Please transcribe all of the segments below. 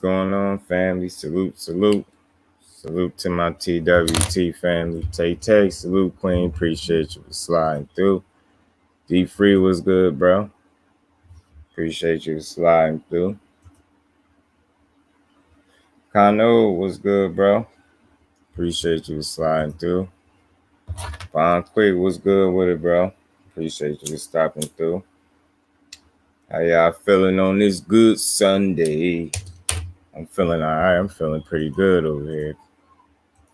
going on, family? Salute, salute. Salute to my TWT family. Tay, salute, Queen. Appreciate you for sliding through. D Free was good, bro. Appreciate you for sliding through. Kano was good, bro. Appreciate you for sliding through. Von Quick was good with it, bro. Appreciate you for stopping through. How y'all feeling on this good Sunday? I'm feeling all right. I'm feeling pretty good over here.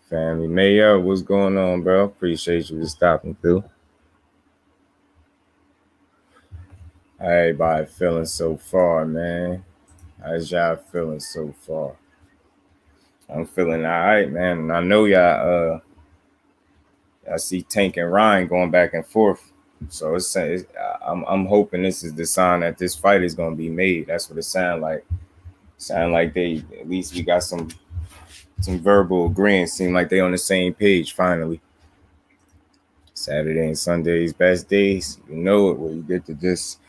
Family Mayo, what's going on, bro? Appreciate you for stopping through. How everybody feeling so far, man? How's y'all feeling so far? I'm feeling all right, man. And I know y'all I see Tank and Ryan going back and forth. So I'm hoping this is the sign that this fight is gonna be made. That's what it sound like. Sound like they at least we got some verbal agreement. Seem like they on the same page finally. Saturday and Sunday's best days. You know it, where you get to just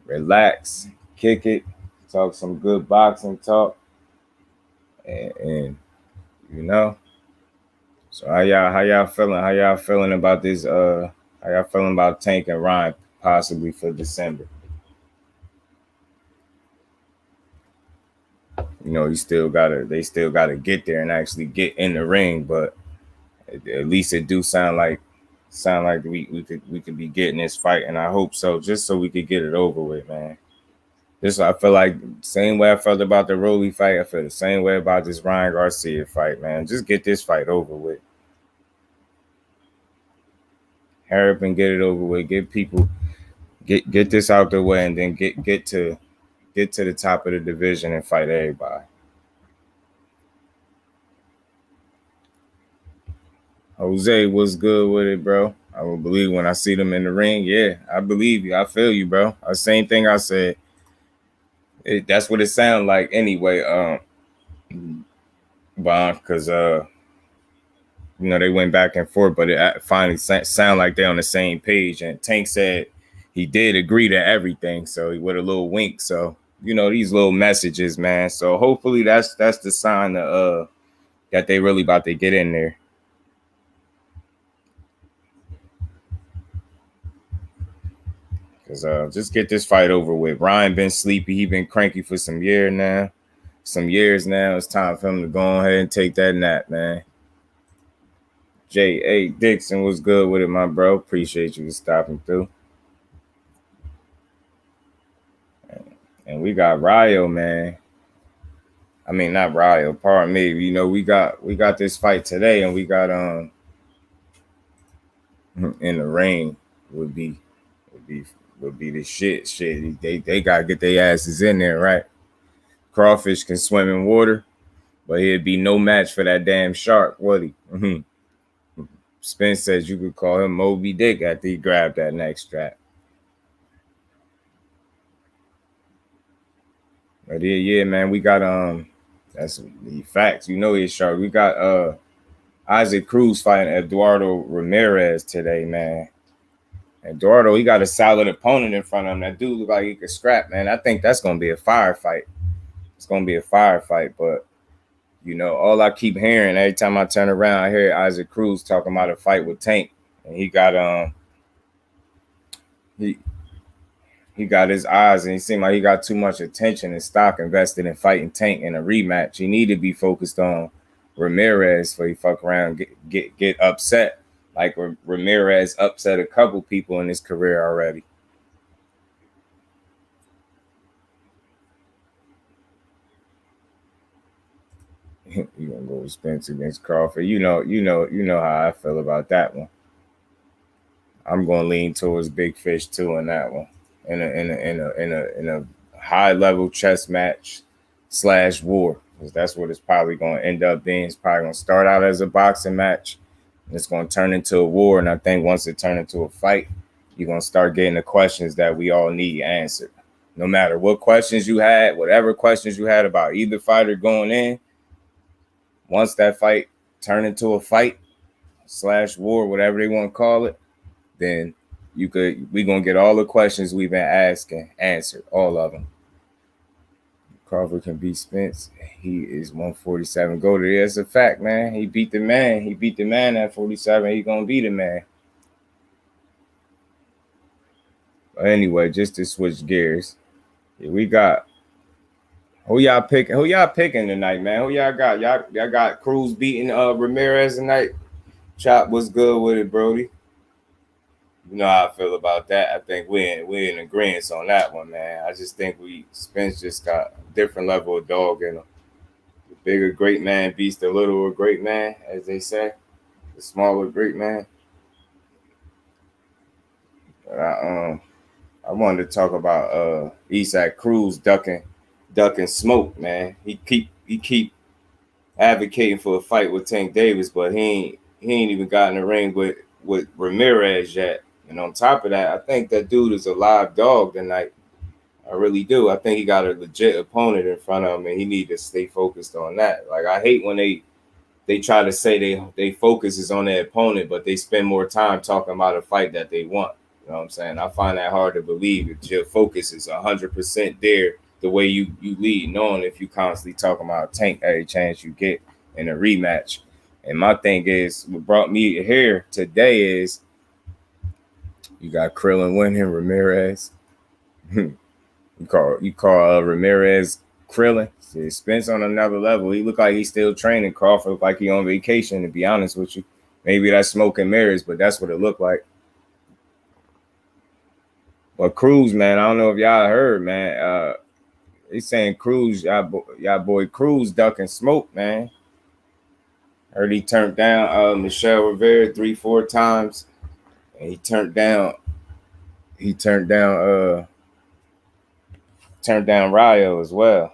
relax, kick it, talk some good boxing talk, and you know. So how y'all feeling? How y'all feeling about this? How y'all feeling about Tank and Ryan possibly for December? You know, they still gotta get there and actually get in the ring, but at least it do sound like we could be getting this fight, and I hope so, just so we could get it over with, man. I feel like same way I felt about the Rolly fight, I feel the same way about this Ryan Garcia fight, man. Just get this fight over with. Hurry up and get it over with. Get people get this out the way, and then get to the top of the division and fight everybody. Jose was good with it, bro. I will believe when I see them in the ring. Yeah, I believe you. I feel you, bro. The same thing I said. That's what it sounded like anyway. Because you know, they went back and forth, but it finally sounded like they're on the same page. And Tank said he did agree to everything, so with a little wink. So you know, these little messages, man. So hopefully that's the sign that they really about to get in there. Cause just get this fight over with. Ryan been sleepy. He been cranky for some years now. It's time for him to go ahead and take that nap, man. J.A. Dixon was good with it, my bro. Appreciate you stopping through. And we got Rayo, man. I mean, not Rayo, pardon me. You know, we got this fight today, and we got in the ring would be the shit. They gotta get their asses in there, right? Crawfish can swim in water, but he'd be no match for that damn shark, would he? Spence says you could call him Moby Dick after he grabbed that next strap. But yeah, man, we got that's the facts. You know he's sharp. We got Isaac CRUZ fighting Eduardo Ramirez today, man. Eduardo, he got a solid opponent in front of him. That dude look like he could scrap, man. I think that's gonna be a firefight. It's gonna be a firefight, but you know, all I keep hearing every time I turn around, I hear Isaac CRUZ talking about a fight with Tank, and he got he got his eyes, and he seemed like he got too much attention and stock invested in fighting Tank in a rematch. He need to be focused on Ramirez before he fuck around get upset. Like Ramirez upset a couple people in his career already. You gonna go with Spence against Crawford? You know how I feel about that one. I'm gonna lean towards Big Fish too in that one. In a high level chess match / war, because that's what it's probably gonna end up being. It's probably gonna start out as a boxing match. It's going to turn into a war, and I think once it turns into a fight, you're going to start getting the questions that we all need answered. No matter what questions you had, whatever questions you had about either fighter going in, once that fight turn into a fight / war, whatever they want to call it, then we're going to get all the questions we've been asking answered, all of them. Crawford can beat Spence. He is 147. Go to there. It's a fact, man. He beat the man. He beat the man at 47. He gonna be the man. But anyway, just to switch gears, we got who y'all picking? Who y'all picking tonight, man? Who y'all got? Y'all got CRUZ beating Ramirez tonight. Chop, what's good with it, Brody? You know how I feel about that. I think we're in agreement on that one, man. I just think Spence just got a different level of dog in him. The bigger great man beats the littler great man, as they say. The smaller great man. But I wanted to talk about Isaac CRUZ ducking smoke, man. He keep advocating for a fight with Tank Davis, but he ain't even got in the ring with Ramirez yet. And on top of that, I think that dude is a live dog tonight. I really do. I think he got a legit opponent in front of him, and he need to stay focused on that. Like, I hate when they try to say they focus is on their opponent, but they spend more time talking about a fight that they want. You know what I'm saying? I find that hard to believe if your focus is 100% there the way you lead, knowing if you constantly talking about Tank every chance you get in a rematch. And my thing is, what brought me here today is you got Krillin winning Ramirez. you call Ramirez Krillin. See, Spence on another level. He look like he's still training. Crawford look like he on vacation, to be honest with you. Maybe that's smoke and mirrors, but that's what it looked like. But CRUZ, man, I don't know if y'all heard, man. He's saying CRUZ, y'all boy CRUZ ducking smoke, man. Heard he turned down Michelle Rivera 3-4 times, and he turned down RAYO as well.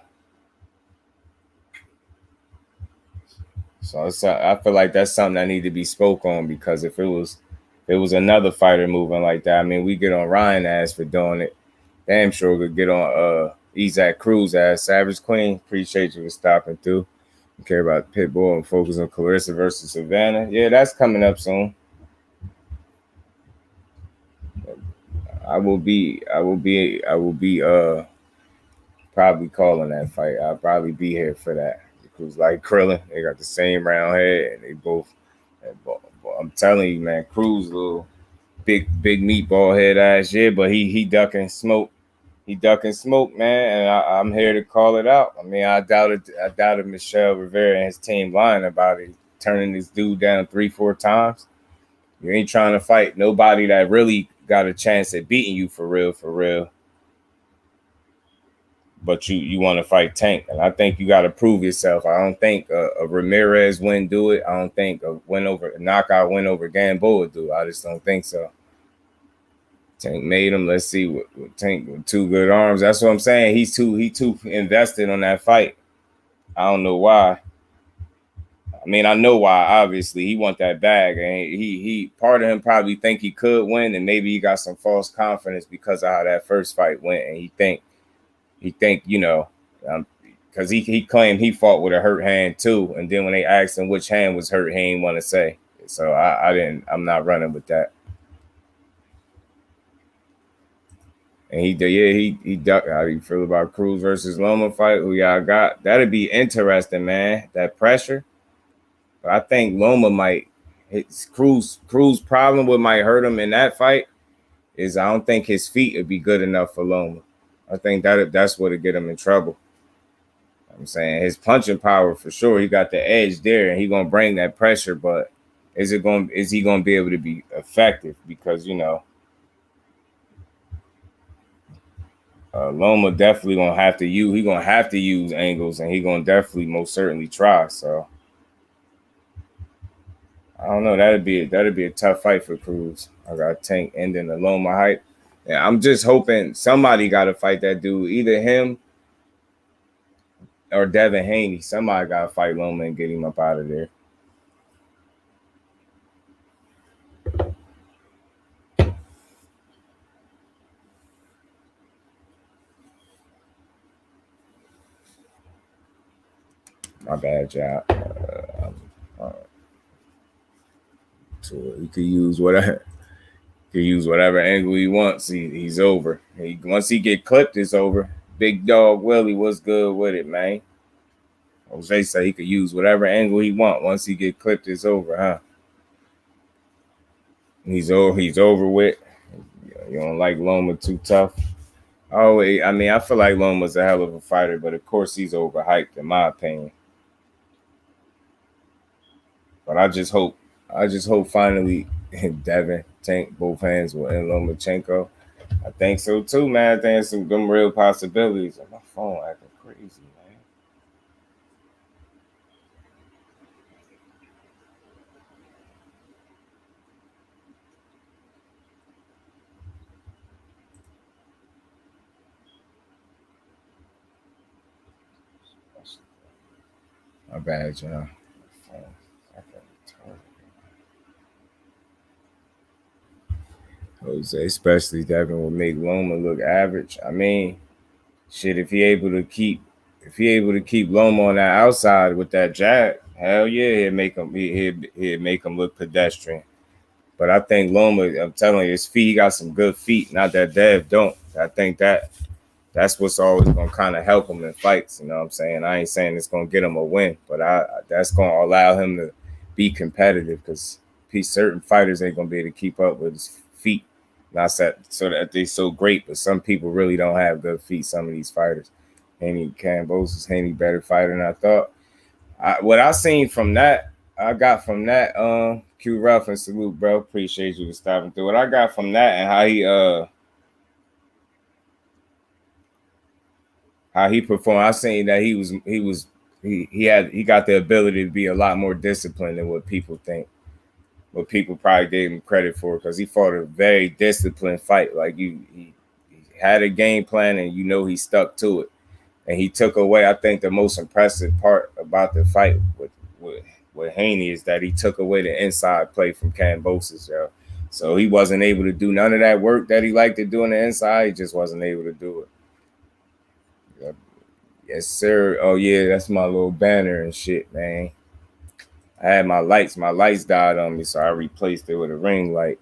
So I feel like that's something that need to be spoke on, because if it was another fighter moving like that, I mean, we get on Ryan ass for doing it. Damn sure we could get on Isaac CRUZ ass. Savage Queen, appreciate you for stopping through. You care about Pitbull and focus on Clarissa versus Savannah. Yeah, that's coming up soon. I will be probably calling that fight. I'll probably be here for that. Because like Krillin, they got the same round head, and they both. I'm telling you, man, CRUZ little big meatball head ass, yeah, but he ducking smoke. He ducking smoke, man, and I'm here to call it out. I mean, I doubted Michelle Rivera and his team lying about it, turning this dude down 3-4 times. You ain't trying to fight nobody that really got a chance at beating you for real. But you want to fight Tank, and I think you got to prove yourself. I don't think a Ramirez win do it. I don't think a knockout win over Gamboa do it. I just don't think so. Tank made him. Let's see what Tank with two good arms. That's what I'm saying. He too invested on that fight. I don't know why. I mean, I know why. Obviously, he want that bag, and he part of him probably think he could win, and maybe he got some false confidence because of how that first fight went, and he think you know, because he claimed he fought with a hurt hand too, and then when they asked him which hand was hurt, he didn't want to say. So I'm not running with that. And he ducked. How do you feel about CRUZ versus Loma fight? Who y'all got? That'd be interesting, man. That pressure. But I think Loma might hit CRUZ problem. What might hurt him in that fight is I don't think his feet would be good enough for Loma. I think that's what would get him in trouble. I'm saying his punching power for sure. He got the edge there, and he gonna bring that pressure. But is he gonna be able to be effective? Because you know. Loma definitely gonna have to use. He gonna have to use angles, and he gonna definitely most certainly try. So I don't know. That'd be a tough fight for CRUZ. I got Tank ending the Loma hype. Yeah, I'm just hoping somebody got to fight that dude. Either him or Devin Haney. Somebody got to fight Loma and get him up out of there. My bad, job. So he could use whatever. He could use whatever angle he wants. He's over. Once he get clipped, it's over. Big Dog Willie, what's good with it, man? Jose said he could use whatever angle he want. Once he get clipped, it's over, huh? He's over with. You don't like Loma too tough? Oh, I mean, I feel like Loma's a hell of a fighter, but of course he's overhyped in my opinion. But I just hope finally Devin tank both hands with Lomachenko. I think so too, man. I think there's some real possibilities. My phone acting crazy, man. My bad, y'all. Jose, especially Devin, will make Loma look average. I mean, shit, if he able to keep Loma on that outside with that jab, hell yeah, he'd make him look pedestrian. But I think Loma, I'm telling you, his feet, he got some good feet. Not that Dev don't. I think that's what's always gonna kind of help him in fights. You know what I'm saying? I ain't saying it's gonna get him a win, but that's gonna allow him to be competitive because certain fighters ain't gonna be able to keep up with his feet. Not so that they're so great, but some people really don't have good feet. Some of these fighters, Haney better fighter than I thought. What I seen from that, I got from that, Q Rough and salute, bro. Appreciate you for stopping through. What I got from that and how he performed, I seen that he got the ability to be a lot more disciplined than what people think. What people probably gave him credit for, because he fought a very disciplined fight. Like he had a game plan, and he stuck to it. And he took away, I think, the most impressive part about the fight with Haney is that he took away the inside play from Kambosos, yo. So he wasn't able to do none of that work that he liked to do on the inside. He just wasn't able to do it. Yep. Yes, sir. Oh yeah, that's my little banner and shit, man. I had my lights died on me, so I replaced it with a ring light.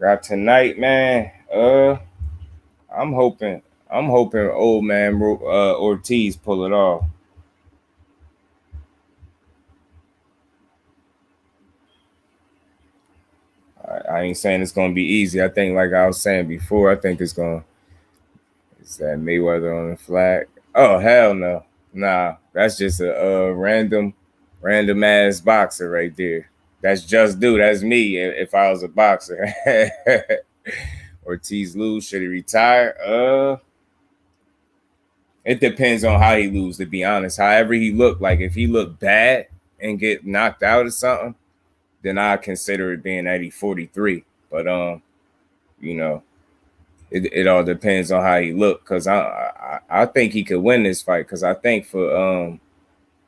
Got tonight, man. I'm hoping old man Ortiz pull it off. I ain't saying it's gonna be easy. I think, like I was saying before, I think it's that Mayweather on the flag. Oh hell no, nah. That's just a random ass boxer right there. That's just dude. That's me if I was a boxer. Ortiz lose, should he retire? It depends on how he lose, to be honest. However he looked, like if he looked bad and get knocked out or something, then I consider it being at 43. But it all depends on how he looked, because I think he could win this fight, because I think for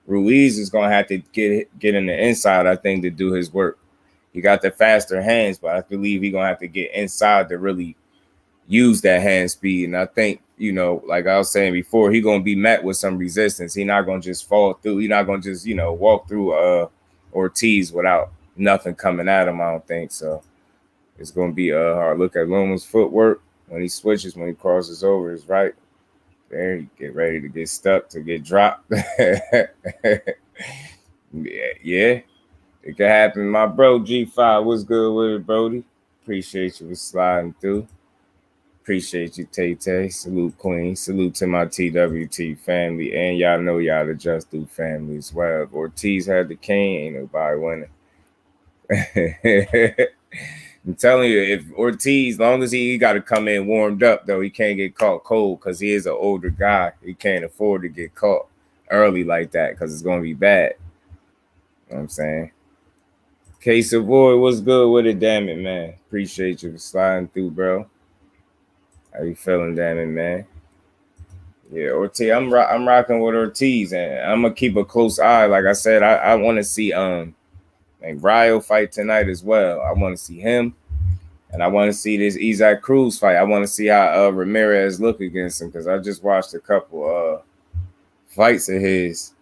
Ruiz is gonna have to get in the inside, I think, to do his work. He got the faster hands, but I believe he's gonna have to get inside to really use that hand speed. And I think, like I was saying before, he's gonna be met with some resistance. He's not gonna just fall through. He's not gonna just, walk through Ortiz without nothing coming at him, I don't think so. It's gonna be a hard look at Loma's footwork when he switches, when he crosses over his right. There, you get ready to get stuck, to get dropped. Yeah. It could happen. My bro G5, what's good with it, Brody? Appreciate you for sliding through. Appreciate you, Tay. Salute, Queen. Salute to my TWT family. And y'all know y'all the Just Do family as well. If Ortiz had the cane, ain't nobody winning. I'm telling you, if Ortiz, long as he got to come in warmed up, though, he can't get caught cold, because he is an older guy. He can't afford to get caught early like that, because it's going to be bad. You know what I'm saying? K Savoy, what's good with it, damn it, man? Appreciate you for sliding through, bro. How you feeling, damn it, man? Yeah, Ortiz, I'm rocking with Ortiz, and I'm gonna keep a close eye. Like I said, I want to see RAYO fight tonight as well. I want to see him, and I want to see this Isaac CRUZ fight. I want to see how Ramirez look against him, because I just watched a couple fights of his.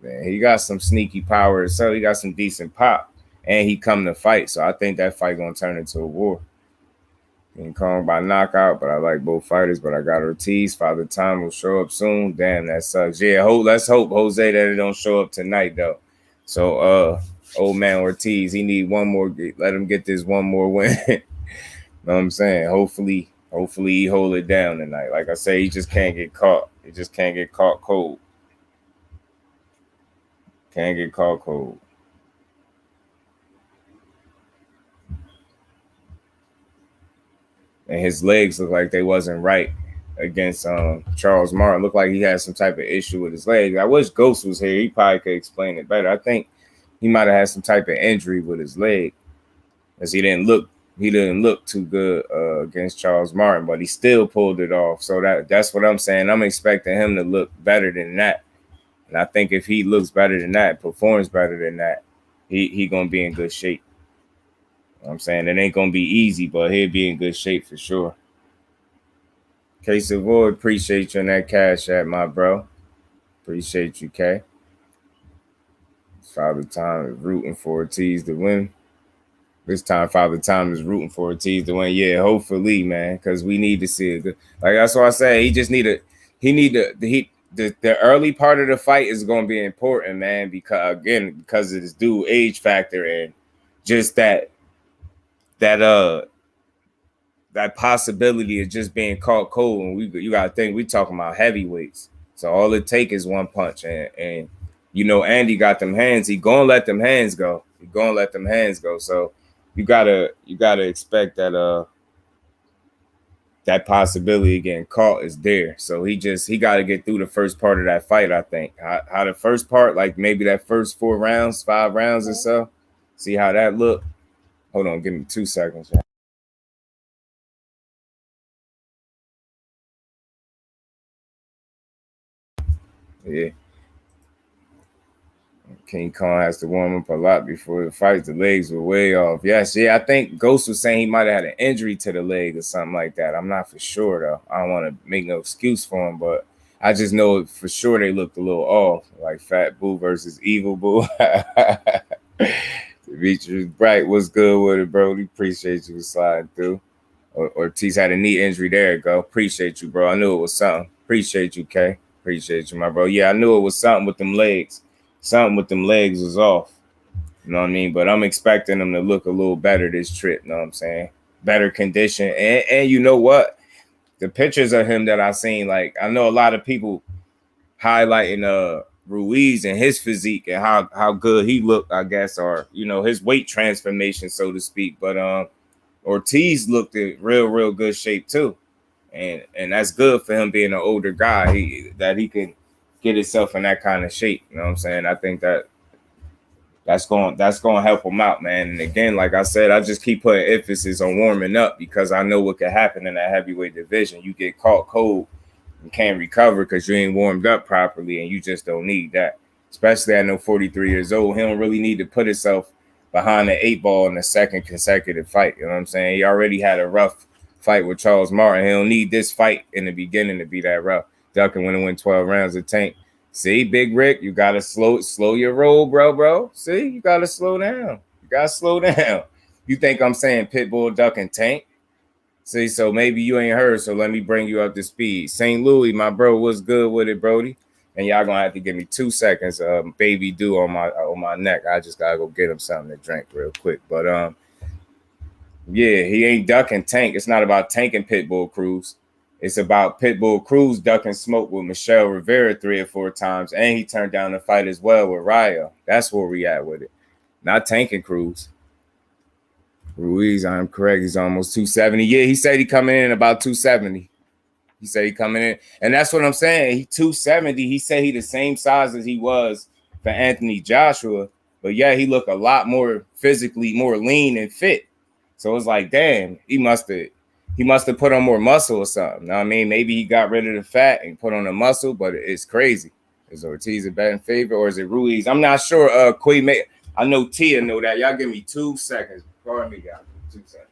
Man, he got some sneaky power, so he got some decent pop, and he come to fight. So I think that fight gonna turn into a war. King Kong by knockout, but I like both fighters. But I got Ortiz. Father Time will show up soon. Damn, that sucks. Yeah, let's hope, Jose, that it don't show up tonight, though. So, old man Ortiz, he need one more. Let him get this one more win. Know what I'm saying? Hopefully he hold it down tonight. Like I say, he just can't get caught. He just can't get caught cold. Can't get caught cold. And his legs look like they wasn't right against Charles Martin. Looked like he had some type of issue with his legs. I wish Ghost was here. He probably could explain it better. I think he might have had some type of injury with his leg, as he didn't look too good against Charles Martin, but he still pulled it off. So that's what I'm saying. I'm expecting him to look better than that. And I think if he looks better than that, performs better than that, he gonna be in good shape. You know what I'm saying? It ain't gonna be easy, but he'll be in good shape for sure. Case of Void, appreciate you on that cash app, my bro. Appreciate you, K. Father Time is rooting for Ortiz to win. This time, Father Time is rooting for Ortiz to win. Yeah, hopefully, man, because we need to see it. Like that's why I say he just the early part of the fight is going to be important, man, because of this dude age factor and just that possibility of just being caught cold. And you got to think we talking about heavyweights, so all it take is one punch, and Andy got them hands. He gonna let them hands go. So you gotta expect that that possibility of getting caught is there. So he got to get through the first part of that fight. I think how the first part, like maybe that first 4 rounds, 5 rounds or so. See how that look. Hold on, give me 2 seconds. Yeah. King Kong has to warm up a lot before the fight. The legs were way off. Yes, yeah. I think Ghost was saying he might have had an injury to the leg or something like that. I'm not for sure though. I don't want to make no excuse for him, but I just know for sure they looked a little off, like Fat Boo versus Evil Boo. Demetrius Bright, what's good with it, bro? We appreciate you sliding through. Ortiz had a knee injury. There you go. Appreciate you, bro. I knew it was something. Appreciate you, K. Appreciate you, my bro. Yeah, I knew it was something with them legs. Something with them legs was off. You know what I mean? But I'm expecting them to look a little better this trip. You know what I'm saying? Better condition. And you know what? The pictures of him that I seen, like I know a lot of people highlighting Ruiz and his physique and how good he looked, I guess, or his weight transformation, so to speak. But Ortiz looked in real good shape too. And that's good for him being an older guy. He can get himself in that kind of shape. You know what I'm saying? I think that's going to help him out, man. And again, like I said, I just keep putting emphasis on warming up because I know what could happen in that heavyweight division. You get caught cold and can't recover because you ain't warmed up properly, and you just don't need that. Especially at 43 years old, he don't really need to put himself behind the 8 ball in the second consecutive fight. You know what I'm saying? He already had a rough fight with Charles Martin. He don't need this fight in the beginning to be that rough. Ducking when it went 12 rounds of Tank. See, Big Rick, you gotta slow your roll, bro. See, you gotta slow down. You think I'm saying Pitbull, Duck, and Tank? See, so maybe you ain't heard, so let me bring you up to speed. St. Louis, my bro, what's good with it, Brody? And y'all gonna have to give me 2 seconds. Baby do on my neck. I just gotta go get him something to drink real quick. But yeah, he ain't ducking Tank. It's not about tanking Pitbull Cruz. It's about Pitbull Cruz ducking smoke with Michelle Rivera 3 or 4 times, and he turned down the fight as well with RAYO. That's where we at with it. Not tanking Cruz. Ruiz, I'm correct. He's almost 270. Yeah, he said he coming in about 270. He said he coming in, and that's what I'm saying. He 270. He said he the same size as he was for Anthony Joshua, but yeah, he look a lot more physically more lean and fit. So it's like, damn, he must have put on more muscle or something. Know what I mean? Maybe he got rid of the fat and put on the muscle, but it's crazy. Is Ortiz a betting favorite or is it Ruiz? I'm not sure. I know Tia know that. Y'all give me 2 seconds. Pardon me, guys. 2 seconds.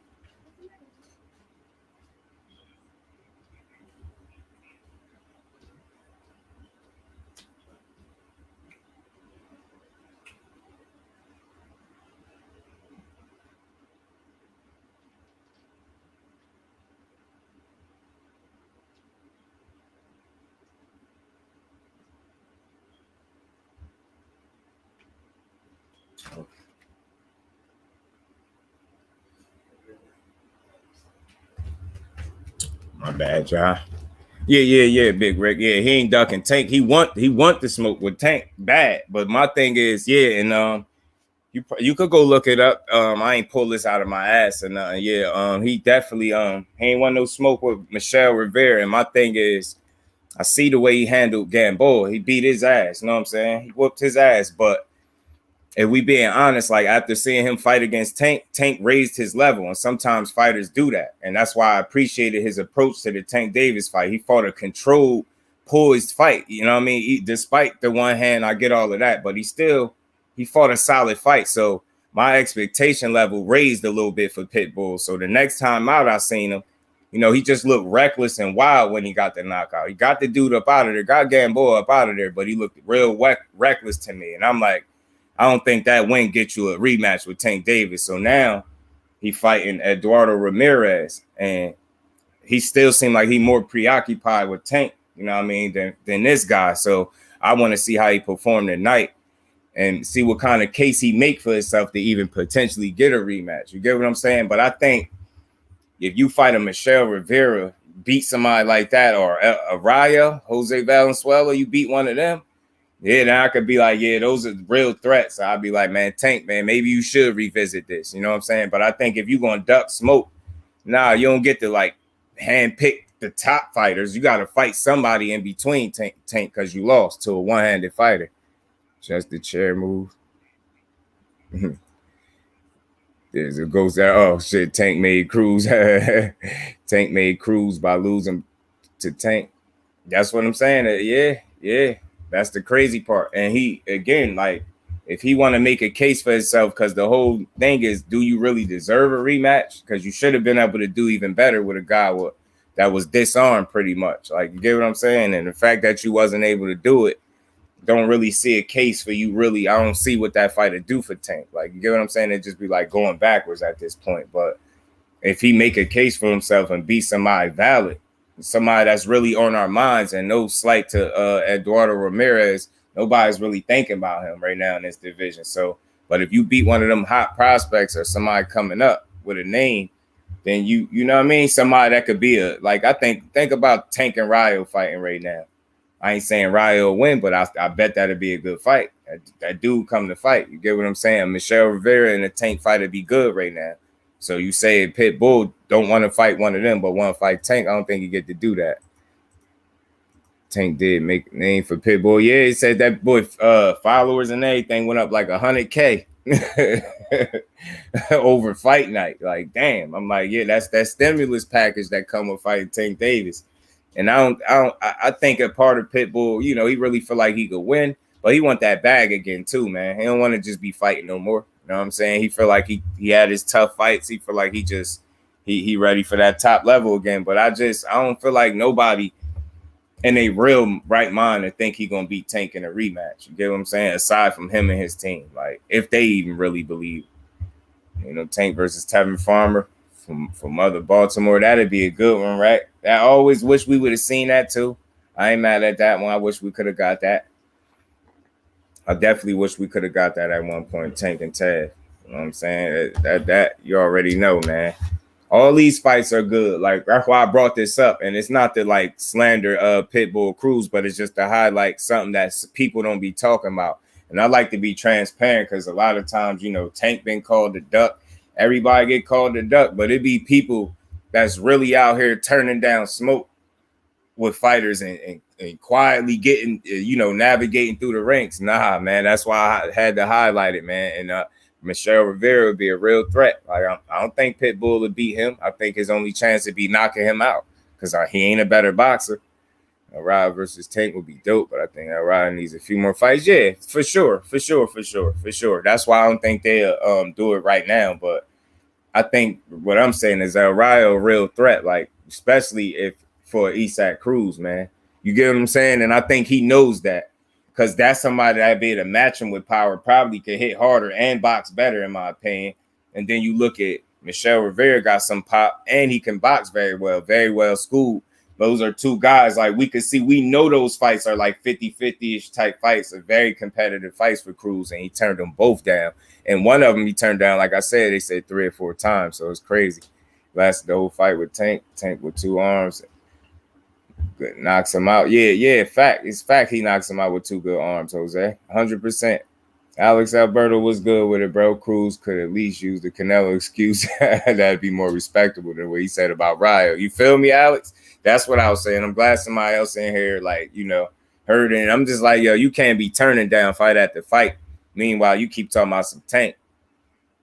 My bad, John. Yeah, Big Rick. Yeah, he ain't ducking Tank. He want to smoke with Tank bad. But my thing is, yeah, and you could go look it up. I ain't pull this out of my ass or nothing. Yeah, he definitely he ain't want no smoke with Michel Rivera. And my thing is, I see the way he handled Gamboa. He beat his ass. You know what I'm saying? He whooped his ass. But if we being honest, like after seeing him fight against Tank, Tank raised his level, and sometimes fighters do that, and that's why I appreciated his approach to the Tank Davis fight. He fought a controlled, poised fight. You know what I mean? Despite the one hand, I get all of that, but he fought a solid fight. So my expectation level raised a little bit for Pitbull. So the next time out, I seen him, you know, he just looked reckless and wild when he got the knockout. He got the dude up out of there, got Gamboa up out of there, but he looked real reckless to me, and I'm like, I don't think that win gets you a rematch with Tank Davis. So now he fighting Eduardo Ramirez, and he still seemed like he more preoccupied with Tank, you know what I mean, than this guy. So I want to see how he performed tonight and see what kind of case he make for himself to even potentially get a rematch. You get what I'm saying? But I think if you fight a Michel Rivera, beat somebody like that, or a RAYO, Jose Valenzuela, you beat one of them, yeah, then I could be like, yeah, those are real threats. So I'd be like, man, Tank, man, maybe you should revisit this. You know what I'm saying? But I think if you're going to duck smoke, nah, you don't get to like handpick the top fighters. You got to fight somebody in between Tank because you lost to a one-handed fighter. Just the chair move. There's it goes there. Oh shit, Tank made CRUZ. Tank made CRUZ by losing to Tank. That's what I'm saying. Yeah. That's the crazy part. And he, again, like, if he want to make a case for himself, because the whole thing is, do you really deserve a rematch? Because you should have been able to do even better with a guy that was disarmed pretty much. Like, you get what I'm saying? And the fact that you wasn't able to do it, don't really see a case for you really. I don't see what that fight would do for Tank. Like, you get what I'm saying? It'd just be like going backwards at this point. But if he make a case for himself and beat somebody valid, somebody that's really on our minds, and no slight to Eduardo Ramirez, nobody's really thinking about him right now in this division. So, but if you beat one of them hot prospects or somebody coming up with a name, then you know what I mean? Somebody that could be like, I think about Tank and RAYO fighting right now. I ain't saying RAYO will win, but I bet that'd be a good fight. That dude come to fight. You get what I'm saying? Michel Rivera and a Tank fight would be good right now. So you say Pitbull don't want to fight one of them, but want to fight Tank. I don't think you get to do that. Tank did make a name for Pitbull. Yeah, he said that boy followers and everything went up like 100K over fight night. Like, damn. I'm like, yeah, that's that stimulus package that come with fighting Tank Davis. And I think a part of Pitbull, you know, he really feel like he could win, but he want that bag again too, man. He don't want to just be fighting no more. You know what I'm saying? He feel like he had his tough fights. He feel like he ready for that top level again. But I don't feel like nobody in a real right mind to think he gonna beat Tank in a rematch. You get what I'm saying? Aside from him and his team, like if they even really believe, you know, Tank versus Tevin Farmer from Mother Baltimore, that'd be a good one, right? I always wish we would have seen that too. I ain't mad at that one. I wish we could have got that. I definitely wish we could have got that at one point, Tank and Ted. You know what I'm saying? That you already know, man. All these fights are good. Like, that's why I brought this up. And it's not to like slander Pitbull CRUZ, but it's just to highlight something that people don't be talking about. And I like to be transparent because a lot of times, you know, Tank been called the duck. Everybody get called the duck, but it be people that's really out here turning down smoke with fighters and quietly getting, you know, navigating through the ranks. Nah, man, that's why I had to highlight it, man. And Michel Rivera would be a real threat. Like, I don't think Pitbull would beat him. I think his only chance would be knocking him out because he ain't a better boxer. RAYO versus Tank would be dope, but I think RAYO needs a few more fights. Yeah, for sure. That's why I don't think they'll do it right now. But I think what I'm saying is RAYO a real threat, like especially if for Isaac CRUZ, man. You get what I'm saying? And I think he knows that because that's somebody that'd be able to match him with power, probably could hit harder and box better, in my opinion. And then you look at Michel Rivera, got some pop, and he can box very well schooled. Those are two guys like we could see. We know those fights are like 50-50-ish type fights, are very competitive fights for CRUZ, and he turned them both down. And one of them he turned down, like I said, they said 3 or 4 times, so it's crazy. Lasted the whole fight with Tank with 2 arms. knocks him out. Yeah. Fact. It's fact he knocks him out with 2 good arms, Jose. 100%. Alex Alberto was good with it, bro. Cruz could at least use the Canelo excuse. That'd be more respectable than what he said about Rayo. You feel me, Alex? That's what I was saying. I'm glad somebody else in here, like, heard it. I'm just like, yo, you can't be turning down fight after fight. Meanwhile, you keep talking about some Tank.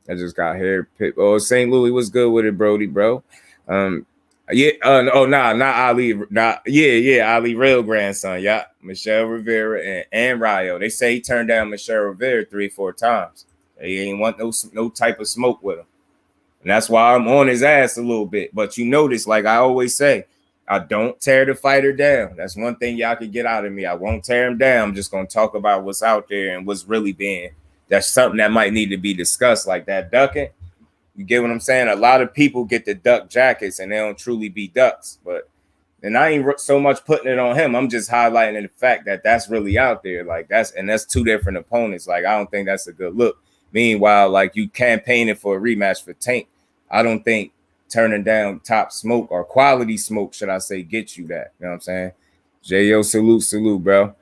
I just got here. Oh, St. Louis was good with it, Brody, bro. Not Ali. Ali, real grandson. Yeah, Michelle Rivera and Rayo. They say he turned down Michelle Rivera 3-4 times. He ain't want no type of smoke with him, and that's why I'm on his ass a little bit. But you notice, like I always say, I don't tear the fighter down. That's one thing y'all can get out of me. I won't tear him down. I'm just gonna talk about what's out there and what's really being. That's something that might need to be discussed, like that ducking. You get what I'm saying? A lot of people get the duck jackets and they don't truly be ducks. And I ain't so much putting it on him. I'm just highlighting the fact that that's really out there. Like that's 2 different opponents. Like I don't think that's a good look. Meanwhile, like you campaigning for a rematch for Tank. I don't think turning down top smoke or quality smoke, should I say, get you that. You know what I'm saying? J.O. salute, bro.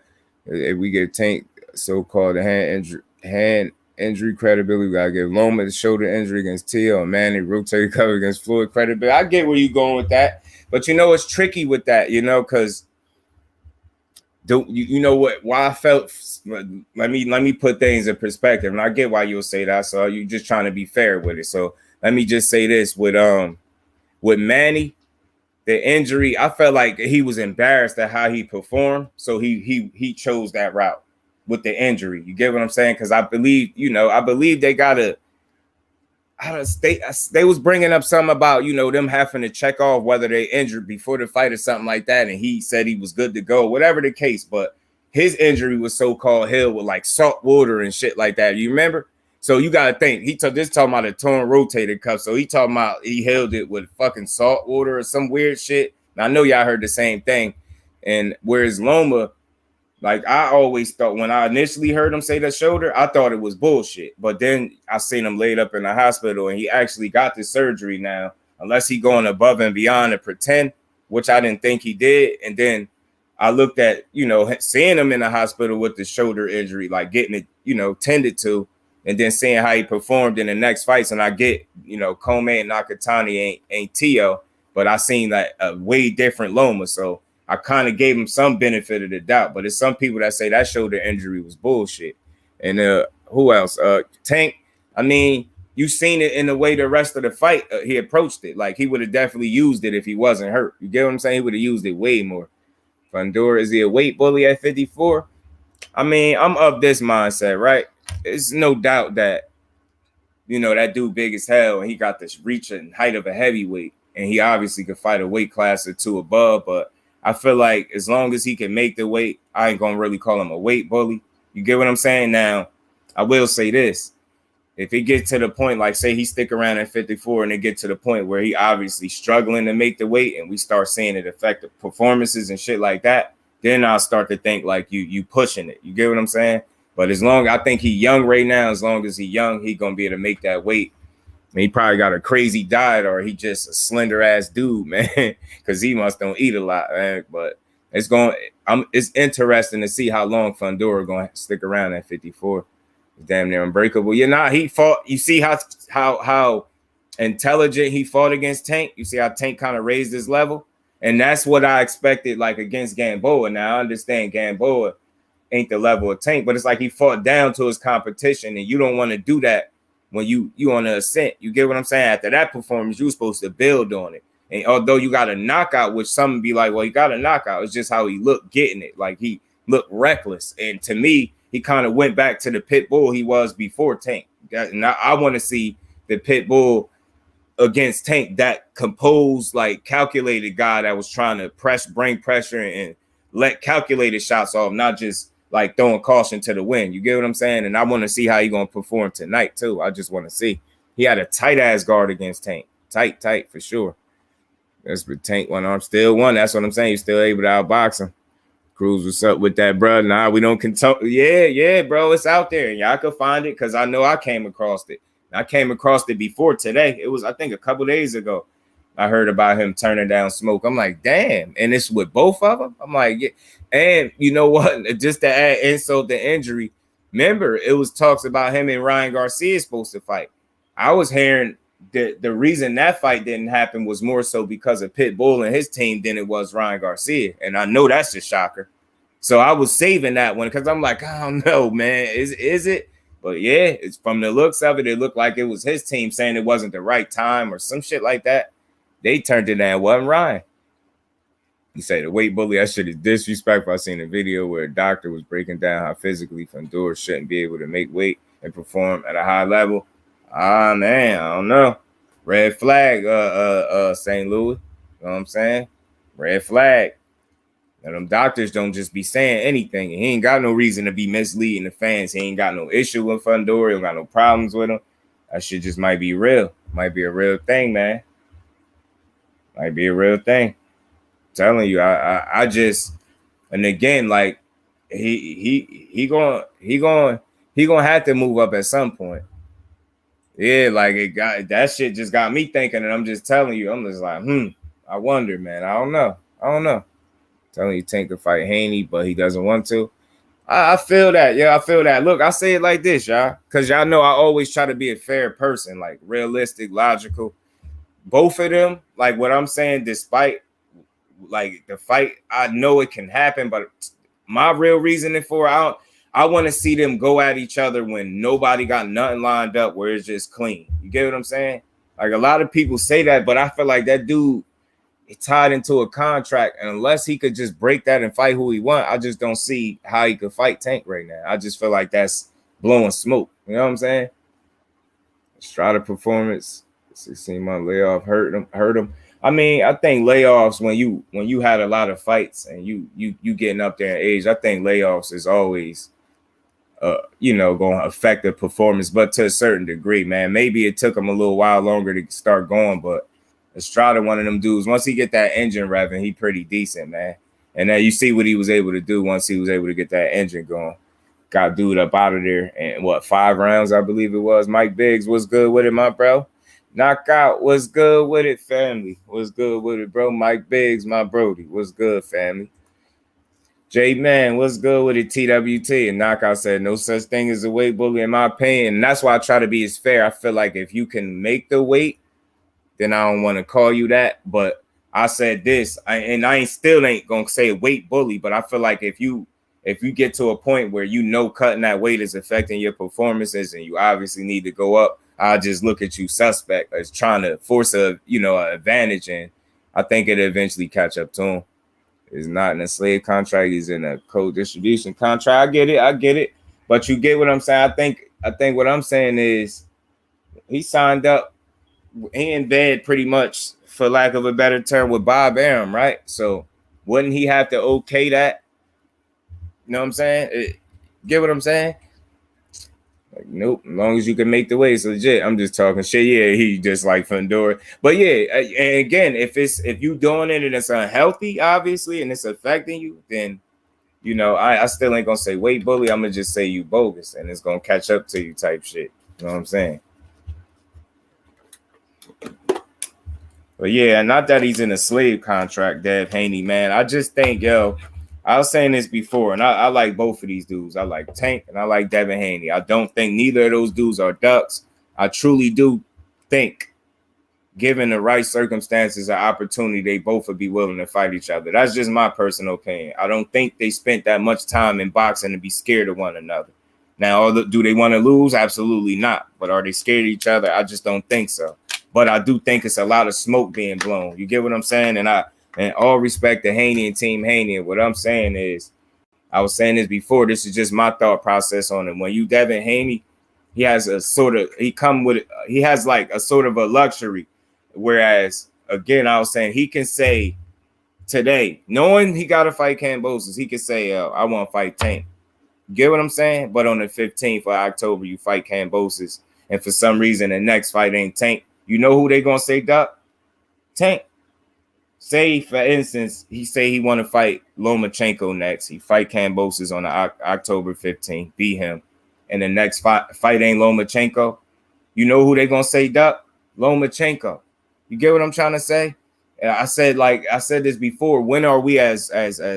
If we get Tank so-called hand injury credibility, we gotta give Loma the shoulder injury against Tio and Manny rotator cuff against Floyd credibility. I get where you're going with that, but it's tricky with that, because you know what? Why I felt. Let me put things in perspective, and I get why you'll say that. So you're just trying to be fair with it. So let me just say this with Manny, the injury. I felt like he was embarrassed at how he performed, so he chose that route with the injury. You get what I'm saying? Because I believe they gotta. They was bringing up something about them having to check off whether they injured before the fight or something like that, and he said he was good to go, whatever the case. But his injury was so-called healed with like salt water and shit like that. You remember? So you gotta think this talking about a torn rotator cuff. So he talking about he held it with fucking salt water or some weird shit. Now I know y'all heard the same thing. And whereas Loma, like I always thought when I initially heard him say the shoulder, I thought it was bullshit. But then I seen him laid up in the hospital and he actually got the surgery now, unless he going above and beyond to pretend, which I didn't think he did. And then I looked at, seeing him in the hospital with the shoulder injury, like getting it, tended to, and then seeing how he performed in the next fights. And I get, Kome and Nakatani ain't Tio, but I seen like a way different Loma. So I kind of gave him some benefit of the doubt, but there's some people that say that shoulder injury was bullshit. And who else? Tank. I mean, you seen it in the way the rest of the fight he approached it. Like he would have definitely used it if he wasn't hurt. You get what I'm saying? He would have used it way more. Fundora, is he a weight bully at 54? I mean, I'm of this mindset, right? It's no doubt that that dude big as hell and he got this reach and height of a heavyweight, and he obviously could fight a weight class or 2 above, but I feel like as long as he can make the weight, I ain't gonna really call him a weight bully. You get what I'm saying? Now, I will say this. If it gets to the point, like say he stick around at 54 and it get to the point where he obviously struggling to make the weight and we start seeing it affect the performances and shit like that, then I'll start to think like you pushing it. You get what I'm saying? But I think he young right now, as long as he young, he gonna be able to make that weight. He probably got a crazy diet or he just a slender ass dude, man, because he must don't eat a lot, man. But it's interesting to see how long Fundora gonna stick around at 54. He's damn near unbreakable. He fought. You see how intelligent he fought against Tank. You see how Tank kind of raised his level, and that's what I expected, like against Gamboa. Now I understand Gamboa ain't the level of Tank, but it's like he fought down to his competition, and you don't want to do that when you on the ascent. You get what I'm saying? After that performance, you're supposed to build on it. And although you got a knockout, which some be like, well, he got a knockout. It's just how he looked getting it. Like he looked reckless. And to me, he kind of went back to the pit bull he was before Tank. And I want to see the pit bull against Tank, that composed, like calculated guy that was trying to bring pressure and let calculated shots off, not just like throwing caution to the wind. You get what I'm saying? And I want to see how he's going to perform tonight, too. I just want to see. He had a tight-ass guard against Tank. Tight, for sure. That's what Tank one arm still won. That's what I'm saying. He's still able to outbox him. Cruz, what's up with that, bro? Nah, we don't consult. Yeah, bro. It's out there. And y'all can find it because I know I came across it. I came across it before today. It was, I think, a couple days ago. I heard about him turning down Smoke. I'm like, damn. And it's with both of them. I'm like, yeah. And you know what? Just to add insult to injury, remember, it was talks about him and Ryan Garcia supposed to fight. I was hearing that the reason that fight didn't happen was more so because of Pitbull and his team than it was Ryan Garcia. And I know that's a shocker. So I was saving that one because I'm like, I don't know, man. Is it? But yeah, it's from the looks of it, it looked like it was his team saying it wasn't the right time or some shit like that. They turned it down. Wasn't Ryan. He said the weight bully, that shit is disrespectful. I seen a video where a doctor was breaking down how physically Fundora shouldn't be able to make weight and perform at a high level. Ah, man, I don't know. Red flag, St. Louis. You know what I'm saying? Red flag. And them doctors don't just be saying anything. He ain't got no reason to be misleading the fans. He ain't got no issue with Fundora. He ain't got no problems with him. That shit just might be real. Might be a real thing, man. Might be a real thing. I'm telling you, I just, and again, like he gonna have to move up at some point. Yeah, like it got that shit just got me thinking, and I'm just telling you, I'm just like, I wonder, man. I don't know. Telling you Tank to fight Haney, but he doesn't want to. I feel that. Yeah, I feel that. Look, I say it like this, y'all, because y'all know I always try to be a fair person, like realistic, logical. Both of them, like what I'm saying, despite like the fight, I know it can happen, but my real reasoning for it, I want to see them go at each other when nobody got nothing lined up, where it's just clean. You get what I'm saying? Like a lot of people say that, but I feel like that dude, it's tied into a contract, and unless he could just break that and fight who he want, I just don't see how he could fight Tank right now. I just feel like that's blowing smoke. You know what I'm saying? Strata performance, 16-month layoff hurt him. I mean, I think layoffs when you had a lot of fights and you getting up there in age, I think layoffs is always going to affect the performance, but to a certain degree, man. Maybe it took him a little while longer to start going, but Estrada, one of them dudes, once he get that engine revving, he pretty decent, man. And then you see what he was able to do once he was able to get that engine going. Got dude up out of there in 5 rounds, I believe it was. Mike Biggs, what's good with it, my bro? Knockout, what's good with it, family? What's good with it, bro? Mike Biggs, my brody, what's good, family? J-Man, what's good with it, TWT? And Knockout said, no such thing as a weight bully, in my opinion. And that's why I try to be as fair. I feel like if you can make the weight, then I don't want to call you that. But I said this, I still ain't gonna say weight bully, but I feel like if you get to a point where cutting that weight is affecting your performances and you obviously need to go up, I'll just look at you suspect as trying to force an advantage, and I think it'll eventually catch up to him. He's not in a slave contract, he's in a co-distribution contract. I get it. But you get what I'm saying. I think what I'm saying is he signed up. He in bed pretty much, for lack of a better term, with Bob Arum, right? So wouldn't he have to okay that? You know what I'm saying? Get what I'm saying? Like, nope. As long as you can make the weight, it's legit. I'm just talking shit. Yeah, he just like Fundora. But yeah, and again, if you doing it and it's unhealthy, obviously, and it's affecting you, then I still ain't gonna say weight bully. I'm gonna just say you bogus, and it's gonna catch up to you type shit. You know what I'm saying? But yeah, not that he's in a slave contract, Dev Haney, man. I just think, I was saying this before, and I like both of these dudes. I like Tank and I like Devin Haney. I don't think neither of those dudes are ducks. I truly do think, given the right circumstances or opportunity, they both would be willing to fight each other. That's just my personal opinion. I don't think they spent that much time in boxing to be scared of one another. Now, do they want to lose? Absolutely not. But are they scared of each other? I just don't think so. But I do think it's a lot of smoke being blown. You get what I'm saying? And all respect to Haney and Team Haney. What I'm saying is, I was saying this before, this is just my thought process on it. When you Devin Haney, he has like a sort of a luxury. Whereas, again, I was saying he can say today, knowing he got to fight Kambosos, he can say, I want to fight Tank. Get what I'm saying? But on the 15th of October, you fight Kambosos, and for some reason, the next fight ain't Tank. You know who they gonna say, Duck? Tank. Say, for instance, he say he want to fight Lomachenko next. He fight Kambosos on the October 15th, beat him, and the next fight ain't Lomachenko. You know who they gonna say, Duck? Lomachenko. You get what I'm trying to say? I said this before. When are we as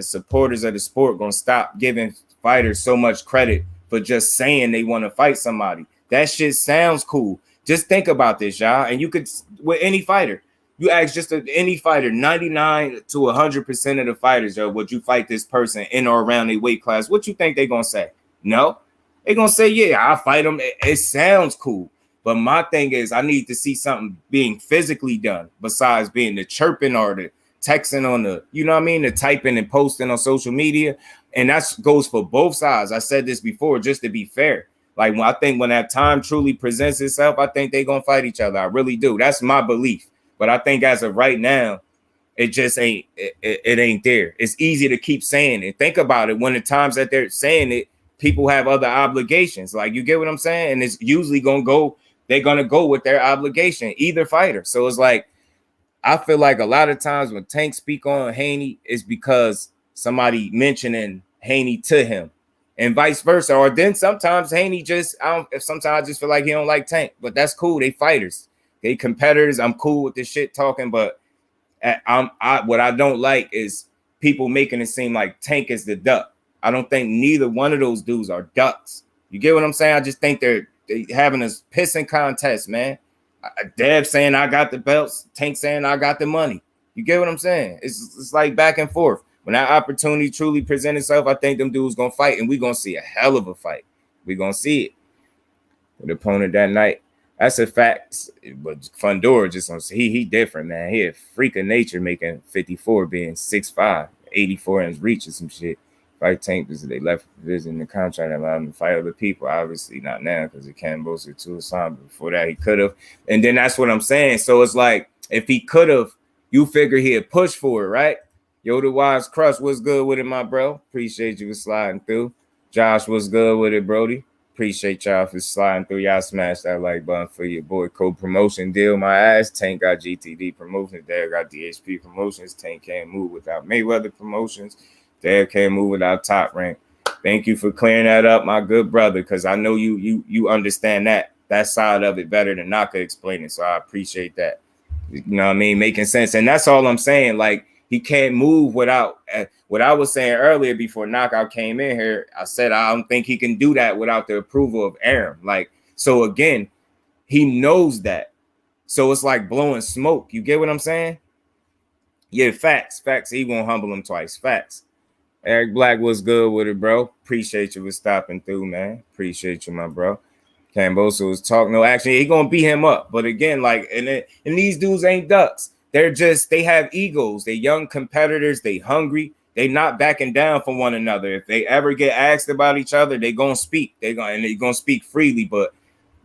supporters of the sport gonna stop giving fighters so much credit for just saying they want to fight somebody? That shit sounds cool. Just think about this, y'all. And you could, with any fighter, you ask just any fighter, 99 to 100% of the fighters, yo, would you fight this person in or around their weight class? What you think they gonna say? No, they gonna say, yeah, I'll fight them. It sounds cool. But my thing is, I need to see something being physically done besides being the chirping or the texting on the, you know what I mean, the typing and posting on social media. And that goes for both sides. I said this before, just to be fair. Like, I think when that time truly presents itself, I think they're going to fight each other. I really do. That's my belief. But I think as of right now, it just ain't, it ain't there. It's easy to keep saying it. Think about it. When the times that they're saying it, people have other obligations. Like, you get what I'm saying? And it's usually going to go, they're going to go with their obligation, either fighter. So it's like, I feel like a lot of times when Tank speak on Haney, it's because somebody mentioning Haney to him and vice versa. Or then sometimes Haney just, sometimes I just feel like he don't like Tank, but that's cool. They fighters, they competitors. I'm cool with this shit talking, but what I don't like is people making it seem like Tank is the duck. I don't think neither one of those dudes are ducks. You get what I'm saying? I just think they having a pissing contest, man. Dev saying I got the belts, Tank saying I got the money. You get what I'm saying? It's like back and forth. When that opportunity truly presents itself, I think them dudes gonna fight, and we're gonna see a hell of a fight. We're gonna see it. The opponent that night, that's a fact. But Fundora just he different, man. He a freak of nature, making 54, being 6'5", 84 in his reach or some shit. Fight Tank because they left visiting the contract and allowed him to fight other people. Obviously not now because it can't boast it to a sign. But before that, he could have. And then that's what I'm saying. So it's like, if he could have, you figure he'd push for it, right? Yo, the Wise Crush, what's good with it, my bro? Appreciate you for sliding through. Josh, what's good with it, Brody? Appreciate y'all for sliding through. Y'all smash that like button for your boy. Co-promotion deal, my ass. Tank got GTD promotions. Dad got DHP promotions. Tank can't move without Mayweather promotions. Dad can't move without Top Rank. Thank you for clearing that up, my good brother, because I know you understand that side of it better than I could explain it. So I appreciate that. You know what I mean? Making sense. And that's all I'm saying. Like, he can't move without what I was saying earlier before Knockout came in here. I said I don't think he can do that without the approval of Aaron. Like, so again, he knows that. So it's like blowing smoke. You get what I'm saying? Yeah, facts. He won't humble him twice. Facts. Eric Black was good with it, bro. Appreciate you for stopping through, man. Appreciate you, my bro. Cambosa was talking. No, actually, he gonna beat him up. But again, like, and these dudes ain't ducks. They have egos. They young competitors. They hungry. They not backing down from one another. If they ever get asked about each other, they gonna speak. They gonna speak freely. But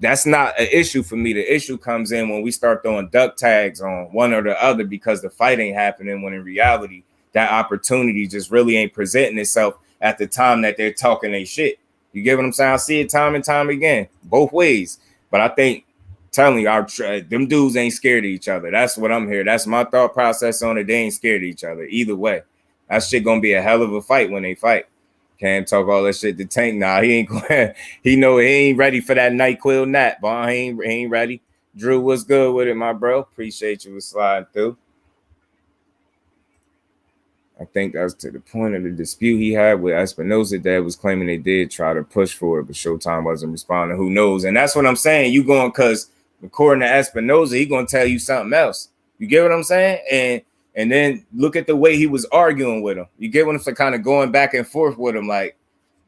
that's not an issue for me. The issue comes in when we start throwing duck tags on one or the other because the fight ain't happening, when in reality, that opportunity just really ain't presenting itself at the time that they're talking their shit. You get what I'm saying? I see it time and time again, both ways. But I think, telling you, them dudes ain't scared of each other. That's what I'm here. That's my thought process on it. They ain't scared of each other either way. That shit gonna be a hell of a fight when they fight. Can't talk all that shit to Tank. Nah, he ain't going. He know he ain't ready for that NyQuil nap, boy. He ain't ready. Drew, what's good with it, my bro? Appreciate you for sliding through. I think that was to the point of the dispute he had with Espinosa. Dad was claiming they did try to push for it, but Showtime wasn't responding. Who knows? And that's what I'm saying. You going, because according to Espinosa, he gonna tell you something else. You get what I'm saying? And then look at the way he was arguing with him. You get what I'm saying? Kind of going back and forth with him. Like,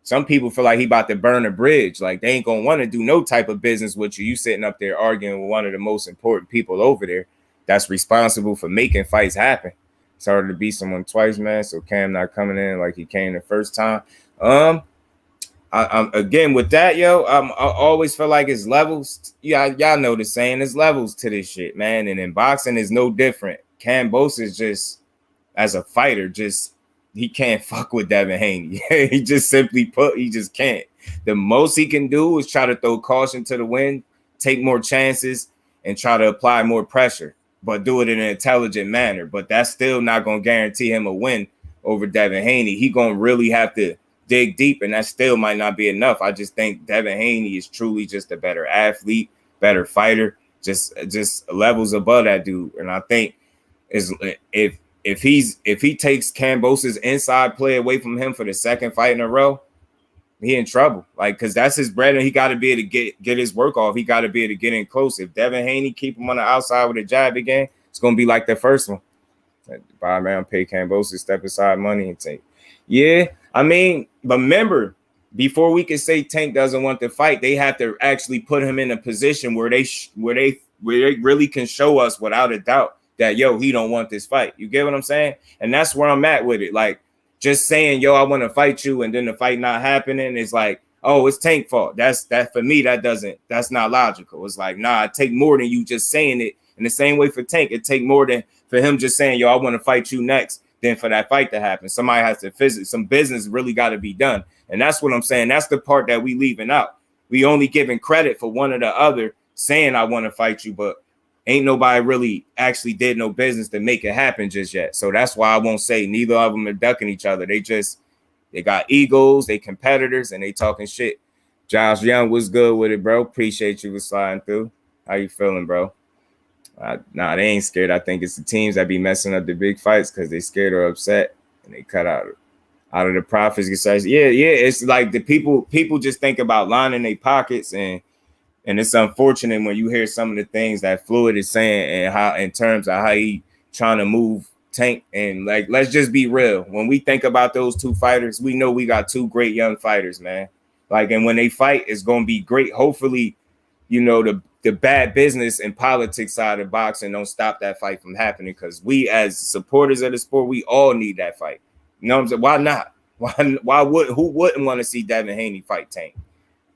some people feel like he about to burn a bridge. Like, they ain't gonna want to do no type of business with you. You sitting up there arguing with one of the most important people over there that's responsible for making fights happen. It's harder to beat someone twice, man. So Cam not coming in like he came the first time. I'm again with that, yo. I always feel like it's levels. Yeah, y'all know the saying. There's levels to this shit, man. And in boxing is no different. Cam Bosa is just, as a fighter, he can't fuck with Devin Haney. He just simply put, he just can't. The most he can do is try to throw caution to the wind, take more chances, and try to apply more pressure, but do it in an intelligent manner. But that's still not going to guarantee him a win over Devin Haney. He going to really have to dig deep, and that still might not be enough. I just think Devin Haney is truly just a better athlete, better fighter. just levels above that dude. And I think if he takes Kambosos' inside play away from him for the second fight in a row, he in trouble. Like, because that's his bread, and he got to be able to get his work off. He got to be able to get in close. If Devin Haney keep him on the outside with a jab again, it's gonna be like the first one. Buy man, pay Kambosos, step aside money and take. Yeah, I mean, but remember, before we can say Tank doesn't want to fight, they have to actually put him in a position where they really can show us without a doubt that, yo, he don't want this fight. You get what I'm saying? And that's where I'm at with it. Like, just saying, yo, I want to fight you, and then the fight not happening is like, oh, it's Tank fault. That's for me, that's not logical. It's like, nah, it take more than you just saying it. In the same way for Tank, it take more than for him just saying, yo, I want to fight you next, than for that fight to happen. Somebody has to visit. Some business really got to be done. And that's what I'm saying. That's the part that we leaving out. We only giving credit for one or the other saying, I want to fight you, but ain't nobody really actually did no business to make it happen just yet. So that's why I won't say neither of them are ducking each other. They got egos, they competitors, and they talking shit. Josh Young was good with it, bro. Appreciate you for sliding through. How you feeling, bro? Nah, they ain't scared. I think it's the teams that be messing up the big fights because they scared or upset, and they cut out of the profits. Yeah. It's like the people just think about lining their pockets, and it's unfortunate when you hear some of the things that Floyd is saying and how, in terms of how he trying to move Tank. And like, let's just be real. When we think about those two fighters, we know we got two great young fighters, man. Like, and when they fight, it's gonna be great. Hopefully, you know, the bad business and politics side of boxing don't stop that fight from happening, because we as supporters of the sport, we all need that fight. You know what I'm saying? Why not? Who wouldn't want to see Devin Haney fight Tank? You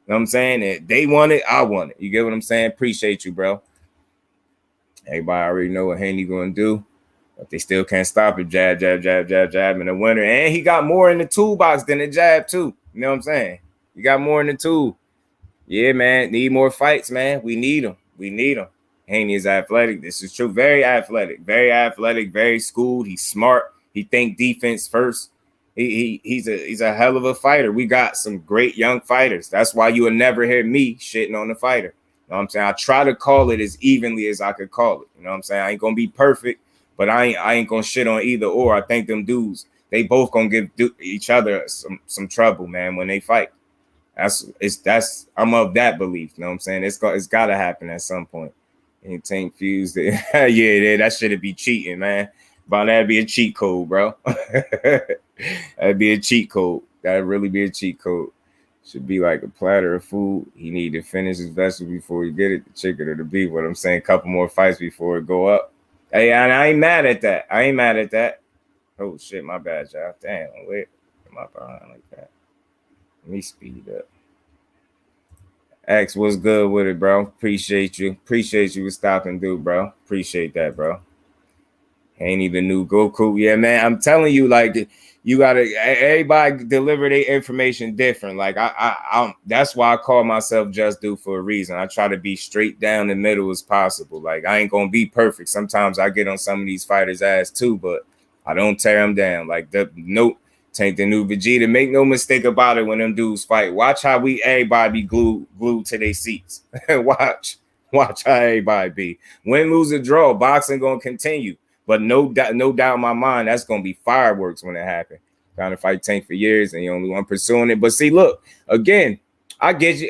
know what I'm saying? If they want it, I want it. You get what I'm saying? Appreciate you, bro. Everybody already know what Haney gonna do, but they still can't stop it. Jab, jab, jab, jab, jab in the winner. And he got more in the toolbox than the jab, too. You know what I'm saying? He got more in the tool. Yeah, man. Need more fights, man. We need them. Haney is athletic. This is true. Very athletic, very schooled. He's smart. He think defense first. He's a hell of a fighter. We got some great young fighters. That's why you will never hear me shitting on the fighter. You know what I'm saying? I try to call it as evenly as I could call it. You know what I'm saying? I ain't gonna be perfect, but I ain't gonna shit on either or. I think them dudes, they both gonna give each other some trouble, man, when they fight. I'm of that belief. You know what I'm saying? It's got to happen at some point. And Tank fused it. Yeah, that should be cheating, man. But that'd be a cheat code, bro. That'd be a cheat code. That'd really be a cheat code. Should be like a platter of food. He need to finish his vegetable before he get it, the chicken or the beef. What I'm saying, a couple more fights before it go up. Hey, and I ain't mad at that. Oh shit, my bad, y'all. Damn, wait, am I behind like that? Let me speed up. X, what's good with it, bro? Appreciate you for stopping through, bro. Appreciate that, bro. Ain't even new Goku. Yeah, man. I'm telling you, like, you gotta, everybody deliver their information different. Like, I'm that's why I call myself Just Do for a reason. I try to be straight down the middle as possible. Like, I ain't gonna be perfect. Sometimes I get on some of these fighters' ass too, but I don't tear them down. Like, Tank the new Vegeta. Make no mistake about it when them dudes fight. Watch how everybody be glued to their seats. Watch how everybody be. Win, lose, or draw, boxing gonna continue. But no doubt in my mind, that's gonna be fireworks when it happens. Trying to fight Tank for years and you only one pursuing it. But see, look, again, I get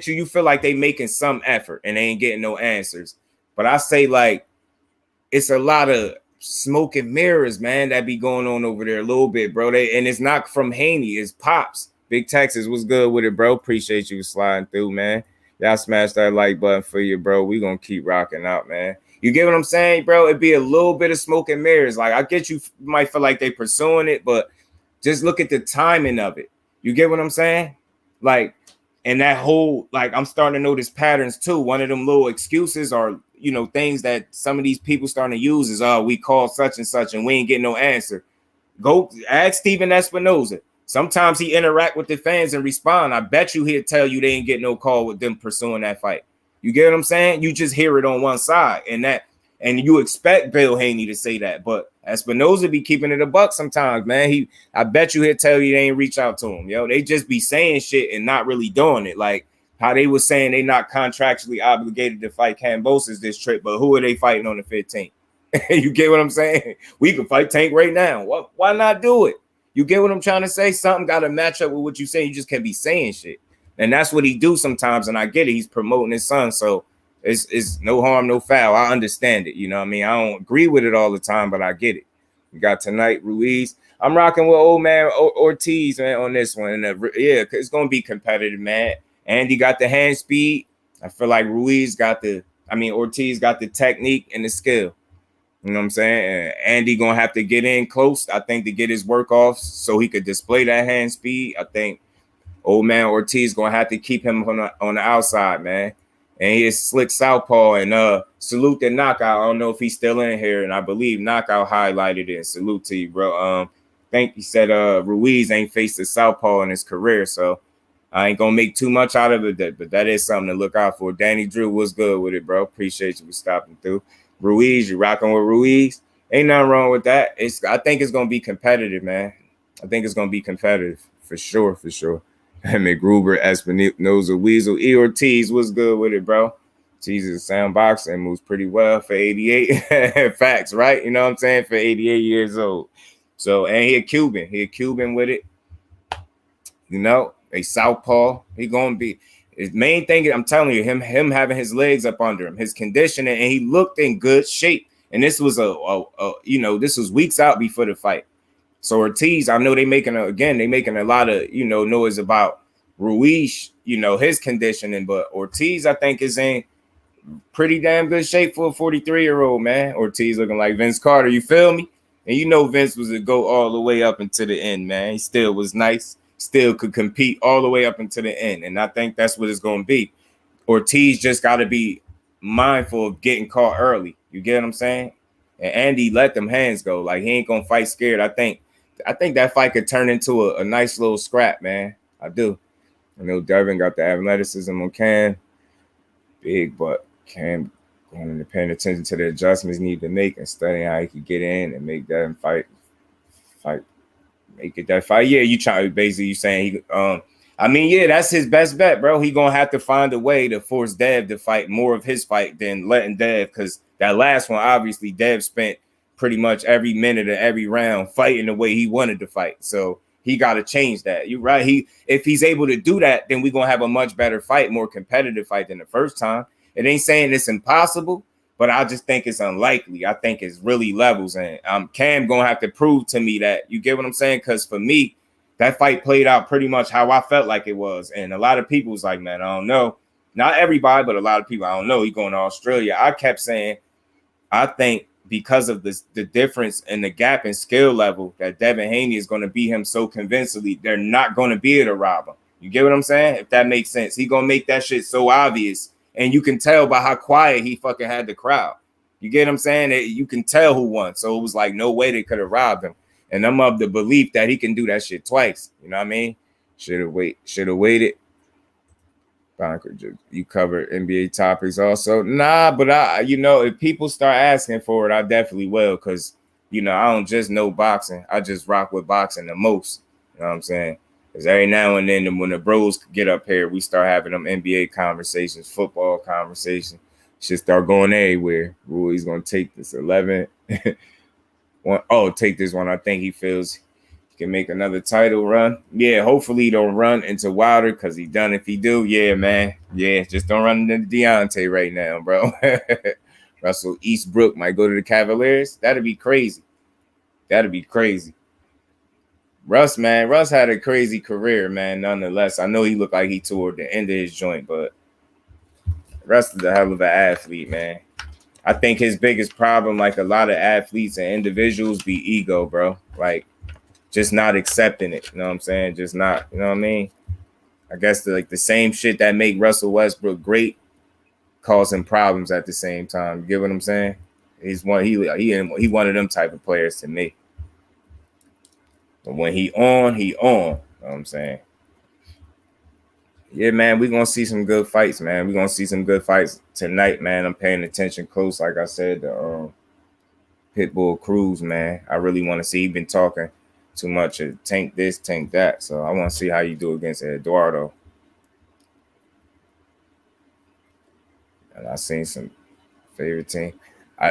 you. You feel like they making some effort and they ain't getting no answers. But I say, like, it's a lot of smoke and mirrors, man, that be going on over there a little bit, bro. And it's not from Haney, it's Pops. Big Texas was good with it, bro. Appreciate you sliding through, man. Y'all smash that like button for you, bro. We gonna keep rocking out, man. You get what I'm saying, bro? It'd be a little bit of smoke and mirrors. Like, I get you might feel like they pursuing it, but just look at the timing of it. You get what I'm saying? Like, and that whole, like, I'm starting to notice patterns too. One of them little excuses or, you know, things that some of these people starting to use is, we call such and such and we ain't getting no answer. Go ask Steven Espinoza. Sometimes he interact with the fans and respond. I bet you he'll tell you they ain't get no call with them pursuing that fight. You get what I'm saying? You just hear it on one side, and you expect Bill Haney to say that, but Espinoza be keeping it a buck sometimes, man. I bet you he'll tell you they ain't reach out to him, yo. They just be saying shit and not really doing it. Like, how they were saying they not contractually obligated to fight Kambosos this trip, but who are they fighting on the 15th? You get what I'm saying? We can fight Tank right now. Why not do it? You get what I'm trying to say? Something got to match up with what you say. You just can't be saying shit. And that's what he do sometimes, and I get it. He's promoting his son, so it's no harm, no foul. I understand it. You know what I mean? I don't agree with it all the time, but I get it. We got tonight, Ruiz. I'm rocking with old man Ortiz, man, on this one. And yeah, it's going to be competitive, man. Andy got the hand speed. I feel like Ortiz got the technique and the skill. You know what I'm saying? And Andy going to have to get in close, I think, to get his work off so he could display that hand speed. I think old man Ortiz going to have to keep him on the outside, man. And he is slick southpaw. And salute the knockout. I don't know if he's still in here. And I believe knockout highlighted it. Salute to you, bro. I think he said Ruiz ain't faced a southpaw in his career. So I ain't going to make too much out of it. But that is something to look out for. Danny Drew was good with it, bro. Appreciate you for stopping through. Ruiz, you rocking with Ruiz. Ain't nothing wrong with that. I think it's going to be competitive, man. I think it's going to be competitive. For sure, for sure. McGruber, Espinoza, Weasel, E. Ortiz was good with it, bro. Jesus, sound boxing moves pretty well for 88. Facts, right? You know what I'm saying? For 88 years old. So, and he a Cuban. He a Cuban with it. You know, a southpaw. He going to be. His main thing, I'm telling you, him having his legs up under him, his conditioning, and he looked in good shape. And this was this was weeks out before the fight. So Ortiz, I know they making a lot of, noise about Ruiz, his conditioning, but Ortiz, I think, is in pretty damn good shape for a 43-year-old, man. Ortiz looking like Vince Carter, you feel me? And Vince was to go all the way up into the end, man. He still was nice, still could compete all the way up into the end. And I think that's what it's going to be. Ortiz just got to be mindful of getting caught early. You get what I'm saying? And Andy let them hands go. Like, he ain't going to fight scared. I think that fight could turn into a nice little scrap, man. I do. I know Devin got the athleticism on Cam. Big, but Cam going into paying attention to the adjustments he need to make and studying how he could get in and make that fight. Make it that fight. Yeah, you saying he that's his best bet, bro. He gonna have to find a way to force Dev to fight more of his fight than letting Dev, because that last one, obviously, Dev spent pretty much every minute of every round fighting the way he wanted to fight. So he got to change that. You're right. If he's able to do that, then we're going to have a much better fight, more competitive fight than the first time. It ain't saying it's impossible, but I just think it's unlikely. I think it's really levels. And Cam going to have to prove to me that. You get what I'm saying? Because for me, that fight played out pretty much how I felt like it was. And a lot of people was like, man, I don't know. Not everybody, but a lot of people, I don't know. He going to Australia. I kept saying, I think, because of the difference in the gap in skill level, that Devin Haney is going to beat him so convincingly, they're not going to be able to rob him. You get what I'm saying? If that makes sense. He going to make that shit so obvious. And you can tell by how quiet he fucking had the crowd. You get what I'm saying? You can tell who won. So it was like no way they could have robbed him. And I'm of the belief that he can do that shit twice. You know what I mean? Should have waited. You cover NBA topics also. Nah, but if people start asking for it, I definitely will, because I don't just know boxing. I just rock with boxing the most. You know what I'm saying? Because every now and then when the bros get up here, we start having them NBA conversations, football conversations. Shit start going everywhere. Rui's gonna take this 11. Take this one. I think he feels can make another title run. Yeah, hopefully he don't run into Wilder, because he done. If he do, yeah, man. Yeah, just don't run into Deontay right now, bro. Russell Eastbrook might go to the Cavaliers. That'd be crazy. Russ had a crazy career, man, nonetheless. I know he looked like he toward the end of his joint, but Russ is a hell of an athlete, man. I think his biggest problem, like a lot of athletes and individuals, be ego, bro. Like, just not accepting it. You know what I'm saying? Just not, you know what I mean? I guess the same shit that make Russell Westbrook great cause him problems at the same time. You get what I'm saying? He's one of them type of players to me. But when he on, he on. You know what I'm saying? Yeah, man, we're going to see some good fights, man. We're going to see some good fights tonight, man. I'm paying attention close, like I said, the Pitbull CRUZ, man. I really want to see. He's been talking too much of tank this, tank that. So I want to see how you do against Eduardo. I seen some favorite team.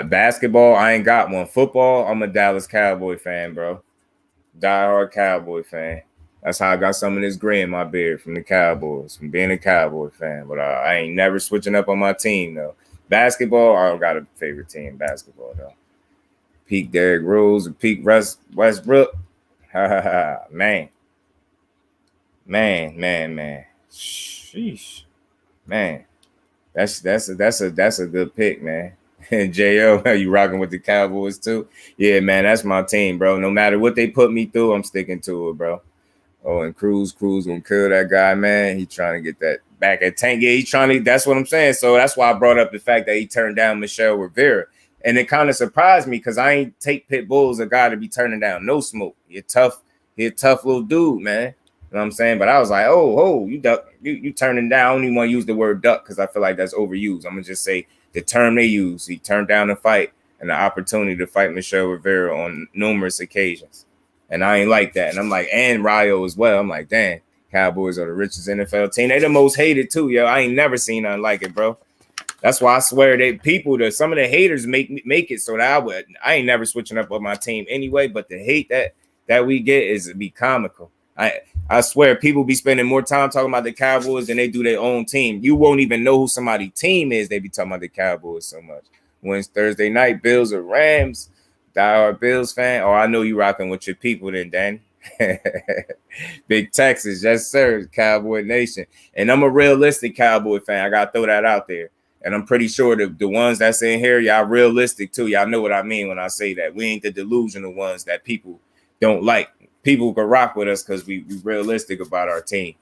Basketball, I ain't got one. Football, I'm a Dallas Cowboy fan, bro. Diehard Cowboy fan. That's how I got some of this gray in my beard from the Cowboys, from being a Cowboy fan. But I ain't never switching up on my team, though. Basketball, I don't got a favorite team basketball, though. Peak Derrick Rose, peak Westbrook. Man. Sheesh. Man. That's a good pick, man. And J.O., you rocking with the Cowboys too? Yeah, man, that's my team, bro. No matter what they put me through, I'm sticking to it, bro. Oh, and CRUZ gonna kill that guy, man. He trying to get that back at Tank. Yeah, he trying to. That's what I'm saying. So that's why I brought up the fact that he turned down MICHEL RIVERA, and it kind of surprised me because I ain't take pit bulls a guy to be turning down no smoke. He a tough little dude, man. You know what I'm saying? But I was like, oh, you duck, you turning down. I don't even want to use the word duck because I feel like that's overused. I'm gonna just say the term they use. He turned down the fight and the opportunity to fight MICHEL RIVERA on numerous occasions. And I ain't like that. And I'm like, and RAYO as well. I'm like, damn, Cowboys are the richest NFL team. They the most hated too, yo. I ain't never seen nothing like it, bro. That's why I swear some of the haters make it so that I ain't never switching up on my team anyway. But the hate that we get is be comical. I swear people be spending more time talking about the Cowboys than they do their own team. You won't even know who somebody's team is. They be talking about the Cowboys so much. When it's Thursday night, Bills or Rams. Diehard Bills fan. Oh, I know you rocking with your people then, Danny. Big Texas, yes, sir. Cowboy Nation. And I'm a realistic Cowboy fan. I got to throw that out there. And I'm pretty sure the ones that's in here, y'all realistic too. Y'all know what I mean when I say that. We ain't the delusional ones that people don't like. People can rock with us because we realistic about our team.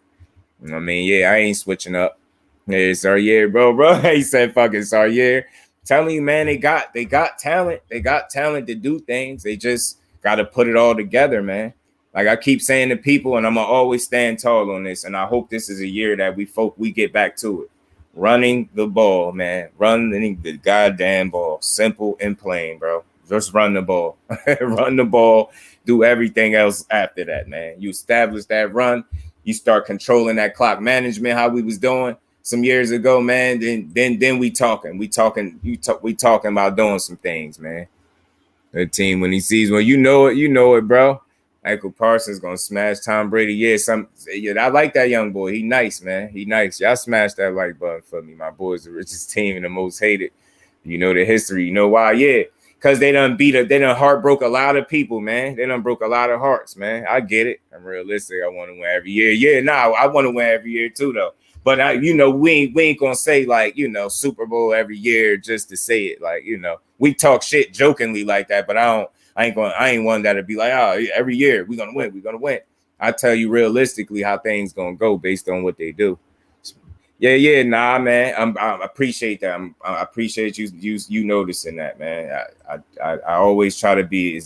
You know what I mean? Yeah, I ain't switching up. Hey, it's our year, bro. He said, fuck it's our year. Telling you, man, they got talent. They got talent to do things. They just got to put it all together, man. Like I keep saying to people, and I'm gonna always stand tall on this. And I hope this is a year that we get back to it. Running the ball, man. Running the goddamn ball. Simple and plain, bro. Just run the ball. Run the ball. Do everything else after that, man. You establish that run. You start controlling that clock management, how we was doing some years ago, man. Then we talking about doing some things, man. The team when he sees you know it, bro. Michael Parsons gonna smash Tom Brady. Yeah, I like that young boy. He nice, man. He nice. Y'all smash that like button for me. My boy's the richest team and the most hated. You know the history. You know why? Yeah. Because they done heartbroke a lot of people, man. They done broke a lot of hearts, man. I get it. I'm realistic. I want to win every year. Yeah, I want to win every year too, though. But we ain't gonna say like Super Bowl every year just to say it. Like we talk shit jokingly like that, but I ain't one that'll be like, oh, every year we're gonna win. I tell you realistically how things gonna go based on what they do. Yeah, nah, man. I appreciate that. I appreciate you noticing that, man. I always try to be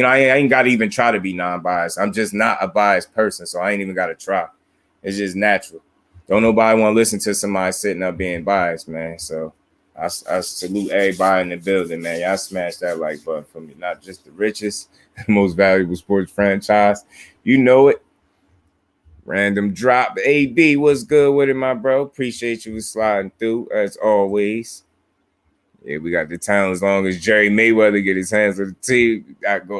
I ain't gotta even try to be non-biased. I'm just not a biased person, so I ain't even gotta try. It's just natural. Don't nobody want to listen to somebody sitting up being biased, man. So I salute everybody in the building, man. Y'all smash that like button for me. Not just the richest, most valuable sports franchise. You know it. Random drop. AB, what's good with it, my bro? Appreciate you sliding through, as always. Yeah, we got the talent as long as Jerry Mayweather get his hands on the team.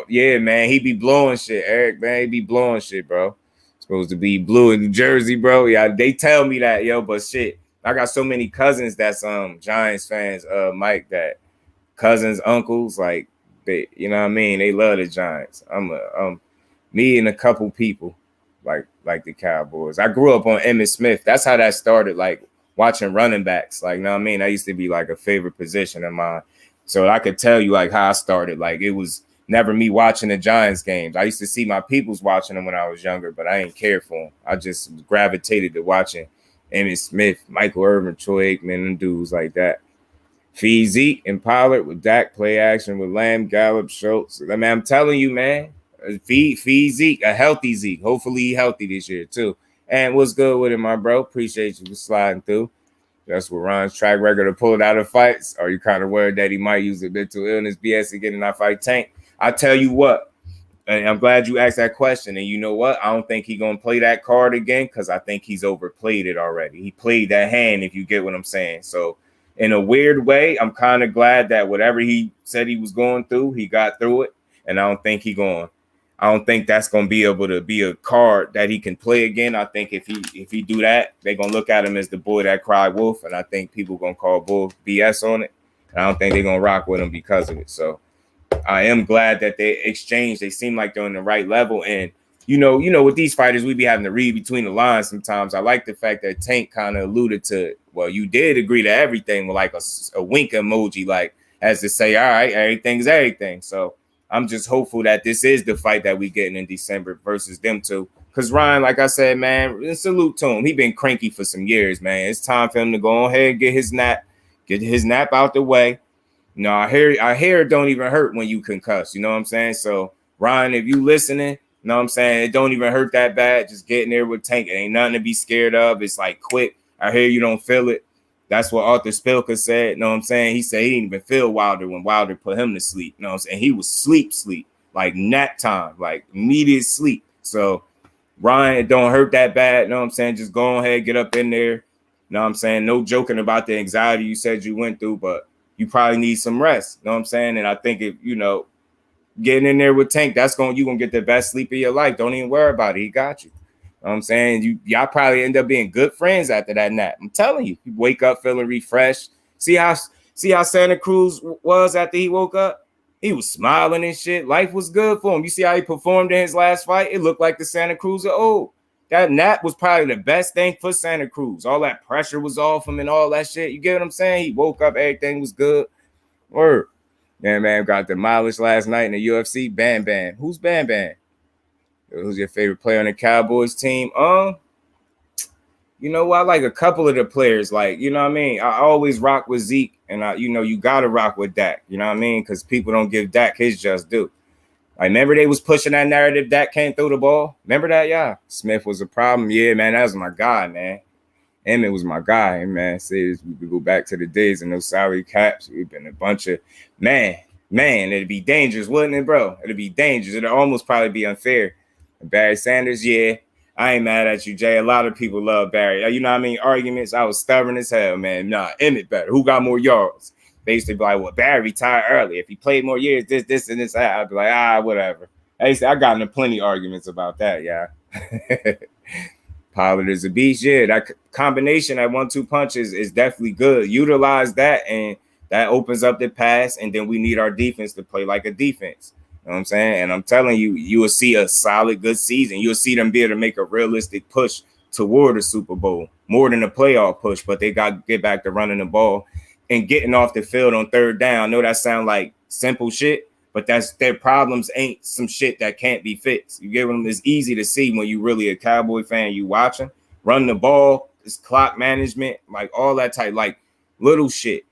Yeah, man, he be blowing shit, Eric, man. He be blowing shit, bro. Supposed to be blue in New Jersey, bro. Yeah, they tell me that, yo, but shit. I got so many cousins that's Giants fans, Mike, that cousins, uncles, like they, you know what I mean? They love the Giants. Me and a couple people like the Cowboys. I grew up on Emmitt Smith. That's how that started, like watching running backs. Like, you know what I mean? That used to be like a favorite position of mine. So I could tell you like how I started. Like it was never me watching the Giants games. I used to see my peoples watching them when I was younger, but I ain't care for them. I just gravitated to watching Emmitt Smith, Michael Irvin, Troy Aikman, and dudes like that. Fee Zeke and Pollard with Dak, play action with Lamb, Gallup, Schultz. I mean, I'm telling you, man. Fee Zeke, a healthy Zeke. Hopefully he healthy this year too. And what's good with it, my bro? Appreciate you for sliding through. That's what Ron's track record of pulling out of fights. Are you kind of worried that he might use a mental illness BS again in that fight Tank? I tell you what, and I'm glad you asked that question. And you know what? I don't think he's gonna play that card again because I think he's overplayed it already. He played that hand, if you get what I'm saying. So in a weird way, I'm kind of glad that whatever he said he was going through, he got through it. And I don't think that's going to be able to be a card that he can play again. I think if he do that, they're going to look at him as the boy that cried wolf. And I think people going to call bull BS on it. And I don't think they're going to rock with him because of it. So I am glad that they exchanged. They seem like they're on the right level. And, you know, with these fighters, we be having to read between the lines sometimes. I like the fact that Tank kind of alluded to, well, you did agree to everything with like a wink emoji, like as to say, all right, everything's everything. So I'm just hopeful that this is the fight that we getting in December versus them two. Because Ryan, like I said, man, salute to him. He been cranky for some years, man. It's time for him to go ahead and get his nap out the way. You know, I hear it don't even hurt when you concuss. You know what I'm saying? So Ryan, if you listening, you know what I'm saying? It don't even hurt that bad. Just get in there with Tank. It ain't nothing to be scared of. It's like quick. I hear you don't feel it. That's what Arthur Spilka said. You know what I'm saying? He said he didn't even feel Wilder when Wilder put him to sleep. You know what I'm saying? He was sleep, like nap time, like immediate sleep. So Ryan, it don't hurt that bad. You know what I'm saying? Just go ahead, get up in there. You know what I'm saying? No joking about the anxiety you said you went through, but you probably need some rest. You know what I'm saying? And I think if, you know, getting in there with Tank, you're gonna get the best sleep of your life. Don't even worry about it. He got you. You know what I'm saying? Y'all probably end up being good friends after that nap. I'm telling you, you wake up feeling refreshed. See how Santa Cruz was after he woke up? He was smiling and shit. Life was good for him. You see how he performed in his last fight? It looked like the Santa Cruz of old. That nap was probably the best thing for Santa Cruz. All that pressure was off him and all that shit. You get what I'm saying? He woke up, everything was good. Word. Yeah, man, got demolished last night in the UFC. Bam Bam. Who's Bam Bam? Who's your favorite player on the Cowboys team? You know what? I like a couple of the players. Like, you know what I mean? I always rock with Zeke, and you gotta rock with Dak. You know what I mean? Because people don't give Dak his just due. Like, remember they was pushing that narrative Dak can't throw the ball? Remember that, yeah? Smith was a problem. Yeah, man, that was my guy, man. Emmett was my guy, man. See, we could go back to the days of no salary caps. We've been a bunch of man. It'd be dangerous, wouldn't it, bro? It'd be dangerous. It'd almost probably be unfair. Barry Sanders, yeah, I ain't mad at you, Jay. A lot of people love Barry. You know what I mean? Arguments. I was stubborn as hell, man. Nah, Emmett better. Who got more yards? They used to be like, well, Barry retired early. If he played more years, this, and this, I'd be like, whatever. I got into plenty arguments about that, yeah. Pollard is a beast. Yeah, that combination, that 1-2 punch is definitely good. Utilize that, and that opens up the pass, and then we need our defense to play like a defense. You know what I'm saying? And I'm telling you, you will see a solid, good season. You'll see them be able to make a realistic push toward a Super Bowl, more than a playoff push, but they got to get back to running the ball and getting off the field on third down. I know that sounds like simple shit, but their problems ain't some shit that can't be fixed. You get them. It's easy to see when you really a Cowboy fan, you watching, run the ball, it's clock management, like all that type, like little shit,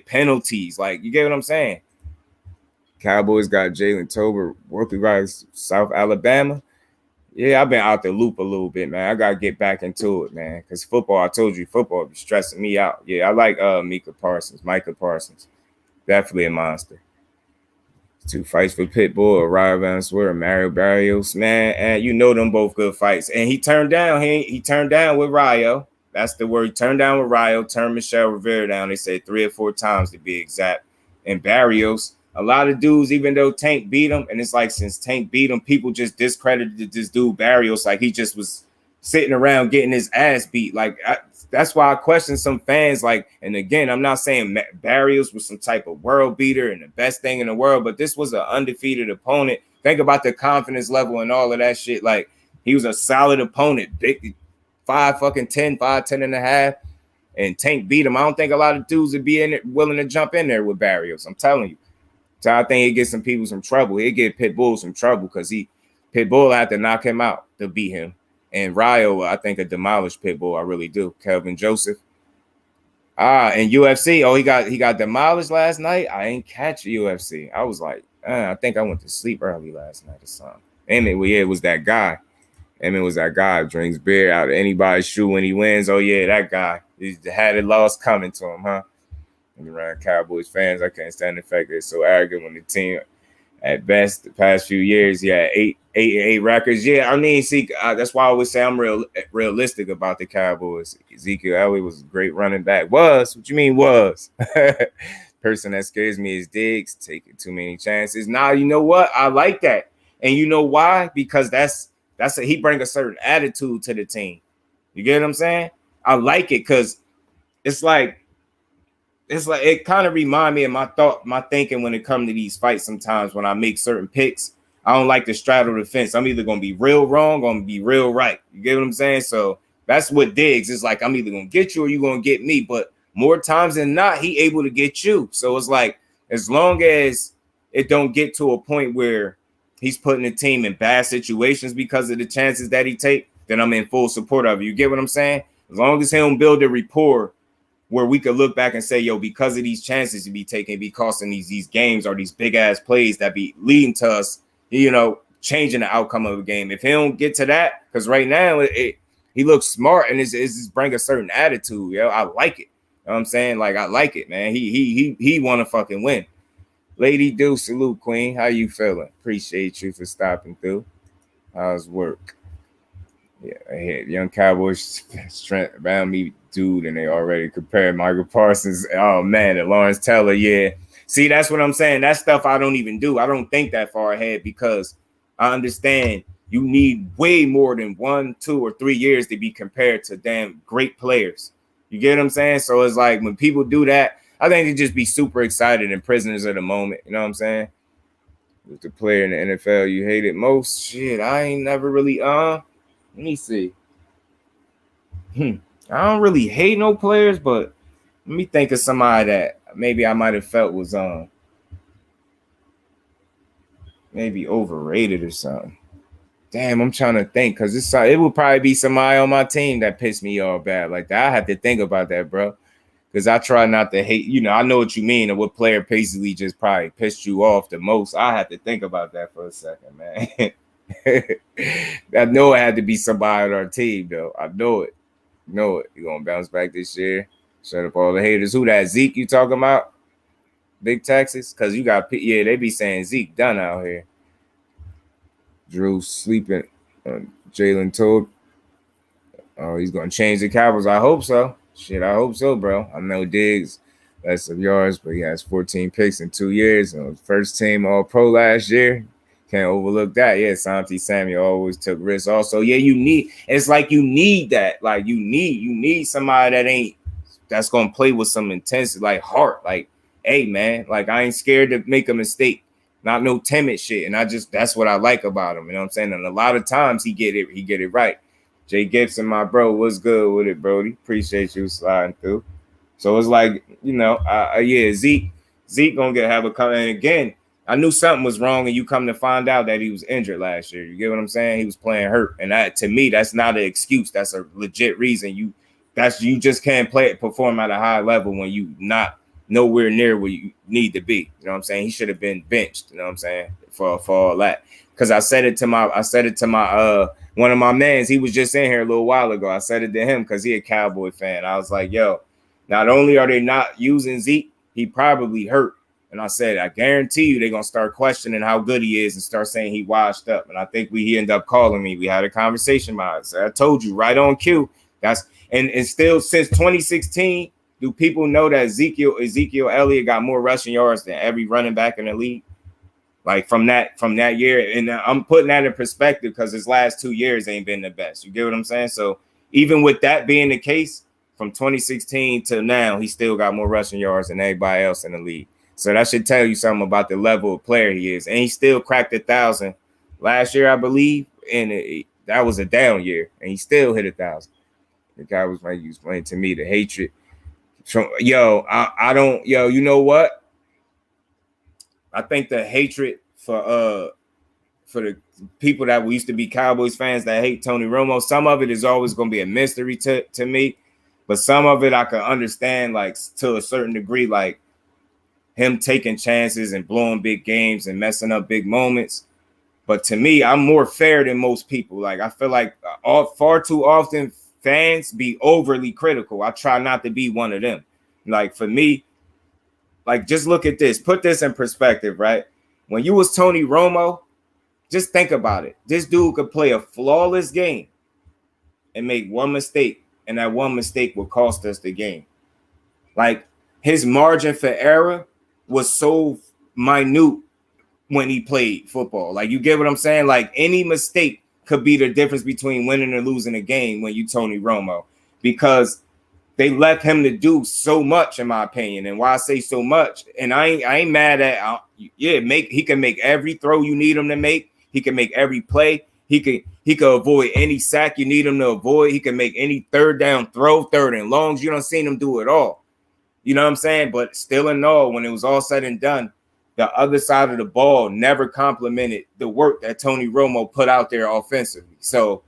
penalties. Like, you get what I'm saying? Cowboys got Jalen Tolbert, rookie guys, South Alabama. Yeah, I've been out the loop a little bit, man. I got to get back into it, man, because football, I told you, football be stressing me out. Yeah, I like Micah Parsons. Definitely a monster. 2 fights for Pitbull, Rayo Valenzuela, Mario Barrios, man, and you know them both good fights. And he turned down. He turned down with Rayo. That's the word. He turned down with Rayo. Turned Michelle Rivera down. They said 3 or 4 times to be exact. And Barrios, a lot of dudes, even though Tank beat him, and it's like since Tank beat him, people just discredited this dude Barrios, like he just was sitting around getting his ass beat. Like that's why I question some fans. Like, and again, I'm not saying Barrios was some type of world beater and the best thing in the world, but this was an undefeated opponent. Think about the confidence level and all of that shit. Like, he was a solid opponent, big 5'10" and a half, and Tank beat him. I don't think a lot of dudes would be in it willing to jump in there with Barrios. I'm telling you. So I think he'd get some people some trouble. He'd get Pitbull some trouble because Pitbull had to knock him out to beat him. And Rayo, I think, a demolished Pitbull. I really do. Kelvin Joseph. And UFC. Oh, he got demolished last night. I ain't catch UFC. I was like, I think I went to sleep early last night or something. And it was that guy. And it was that guy who drinks beer out of anybody's shoe when he wins. Oh yeah, that guy. He had it lost coming to him, huh? And around Cowboys fans, I can't stand the fact that they're so arrogant when the team at best. The past few years, yeah, eight records. Yeah, I mean, see, that's why I always say I'm realistic about the Cowboys. Ezekiel Elliott was a great running back. Was what you mean was? Person that scares me is Diggs taking too many chances. Nah, you know what? I like that, and you know why? Because he bring a certain attitude to the team. You get what I'm saying? I like it because it's like it kind of remind me of my thinking when it comes to these fights. Sometimes when I make certain picks, I don't like to straddle the fence. I'm either gonna be real wrong or I'm gonna be real right. You get what I'm saying? So that's what Diggs is like. I'm either gonna get you or you gonna get me. But more times than not, he able to get you. So it's like as long as it don't get to a point where he's putting the team in bad situations because of the chances that he take, then I'm in full support of it. You get what I'm saying? As long as he don't build a rapport where we could look back and say, yo, because of these chances to be taken, be costing these games or these big ass plays that be leading to us, changing the outcome of a game. If he don't get to that, because right now he looks smart and it's bring a certain attitude. Yo, I like it. You know what I'm saying? Like, I like it, man. He want to fucking win. Lady Do, salute, Queen. How you feeling? Appreciate you for stopping through. How's work? Yeah, I had young Cowboys strength around me, dude, and they already compared Michael Parsons. Oh man, and Lawrence Taylor. Yeah, see, that's what I'm saying. That stuff I don't even do. I don't think that far ahead because I understand you need way more than 1, 2, or 3 years to be compared to damn great players. You get what I'm saying? So it's like when people do that, I think they just be super excited and prisoners of the moment. You know what I'm saying? With the player in the NFL you hated most, shit, I ain't never really let me see. I don't really hate no players, but let me think of somebody that maybe I might have felt was maybe overrated or something. Damn, I'm trying to think because it would probably be somebody on my team that pissed me off bad like that. I have to think about that, bro. Because I try not to hate, I know what you mean and what player basically just probably pissed you off the most. I have to think about that for a second, man. I know it had to be somebody on our team, though. I know it. Know it. You're gonna bounce back this year. Shut up all the haters. Who that Zeke you talking about? Big Texas? Because you got, they be saying Zeke done out here. Drew sleeping. Jalen told. Oh, he's gonna change the Cowboys. I hope so. Shit, I hope so, bro. I know Diggs, less of yards, but he has 14 picks in 2 years. First team All Pro last year. Can't overlook that. Yeah, Santi Samuel always took risks. Also, yeah, you need that. Like you need somebody that's gonna play with some intensity, like heart. Like, hey man, like I ain't scared to make a mistake. Not no timid shit. And that's what I like about him. You know what I'm saying? And a lot of times he get it right. Jay Gibson, my bro, what's good with it, Brody? Appreciate you sliding through. So it's like, Zeke gonna have a come. And again, I knew something was wrong, and you come to find out that he was injured last year. You get what I'm saying? He was playing hurt, and that to me, that's not an excuse. That's a legit reason. You just can't perform at a high level when you not nowhere near where you need to be. You know what I'm saying? He should have been benched. You know what I'm saying for all that. Because I said it to my one of my mans. He was just in here a little while ago. I said it to him because he a Cowboy fan. I was like, yo, not only are they not using Zeke, he probably hurt. And I said, I guarantee you they're going to start questioning how good he is and start saying he washed up. And I think he ended up calling me. We had a conversation about it. So I told you right on cue. And still since 2016, do people know that Ezekiel Elliott got more rushing yards than every running back in the league? Like from that year. And I'm putting that in perspective because his last 2 years ain't been the best. You get what I'm saying? So even with that being the case, from 2016 to now, he still got more rushing yards than everybody else in the league. So that should tell you something about the level of player he is. And he still cracked 1,000 last year, I believe. And that was a down year. And he still hit 1,000. The guy was explaining to me the hatred. I don't, you know what? I think the hatred for the people that we used to be Cowboys fans that hate Tony Romo, some of it is always going to be a mystery to me. But some of it I can understand, like, to a certain degree, like him taking chances and blowing big games and messing up big moments. But to me, I'm more fair than most people. Like, I feel like far too often fans be overly critical. I try not to be one of them. Like, for me, like, just look at this. Put this in perspective, right? When you was Tony Romo, just think about it. This dude could play a flawless game and make one mistake, and that one mistake will cost us the game. Like, his margin for error was so minute when he played football. Like, you get what I'm saying? Like, any mistake could be the difference between winning or losing a game when you Tony Romo, because they left him to do so much, in my opinion. And why I say so much, and I ain't mad at he can make every throw you need him to make. He can make every play. He could avoid any sack you need him to avoid. He can make any third down throw, third and longs. You don't seen him do it all. You know what I'm saying? But still in all, when it was all said and done, the other side of the ball never complimented the work that Tony Romo put out there offensively. So,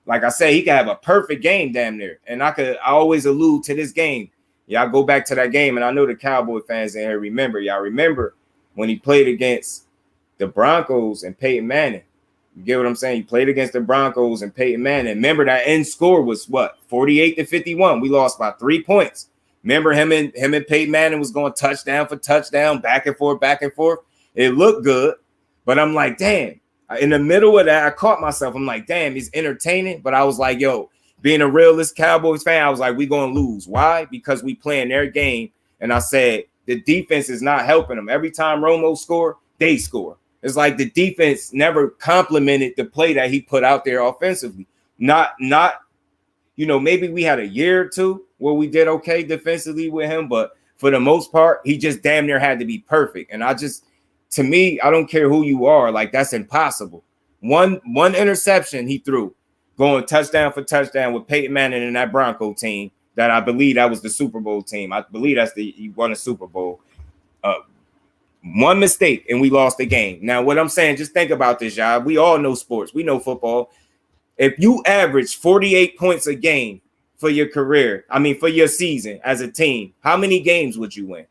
like I said, he could have a perfect game damn near. And I always allude to this game. Y'all go back to that game, and I know the Cowboy fans in here remember. Y'all remember when he played against the Broncos and Peyton Manning. You get what I'm saying? He played against the Broncos and Peyton Manning. Remember that end score was what? 48-51. We lost by 3 points. Remember him and Peyton Manning was going touchdown for touchdown, back and forth, back and forth. It looked good, but I'm like, damn. In the middle of that, I caught myself. I'm like, damn, he's entertaining. But I was like, yo, being a realist Cowboys fan, I was like, we going to lose. Why? Because we playing their game. And I said, the defense is not helping them. Every time Romo score, they score. It's like the defense never complimented the play that he put out there offensively. Not, you know, maybe we had a year or two where we did okay defensively with him, but for the most part, he just damn near had to be perfect. And to me, I don't care who you are, like, that's impossible. One interception he threw, going touchdown for touchdown with Peyton Manning and that Bronco team, that I believe that was the Super Bowl team. I believe he won a Super Bowl. One mistake and we lost the game. Now, what I'm saying, just think about this, y'all. We all know sports. We know football. If you average 48 points a game for your career, for your season as a team, how many games would you win?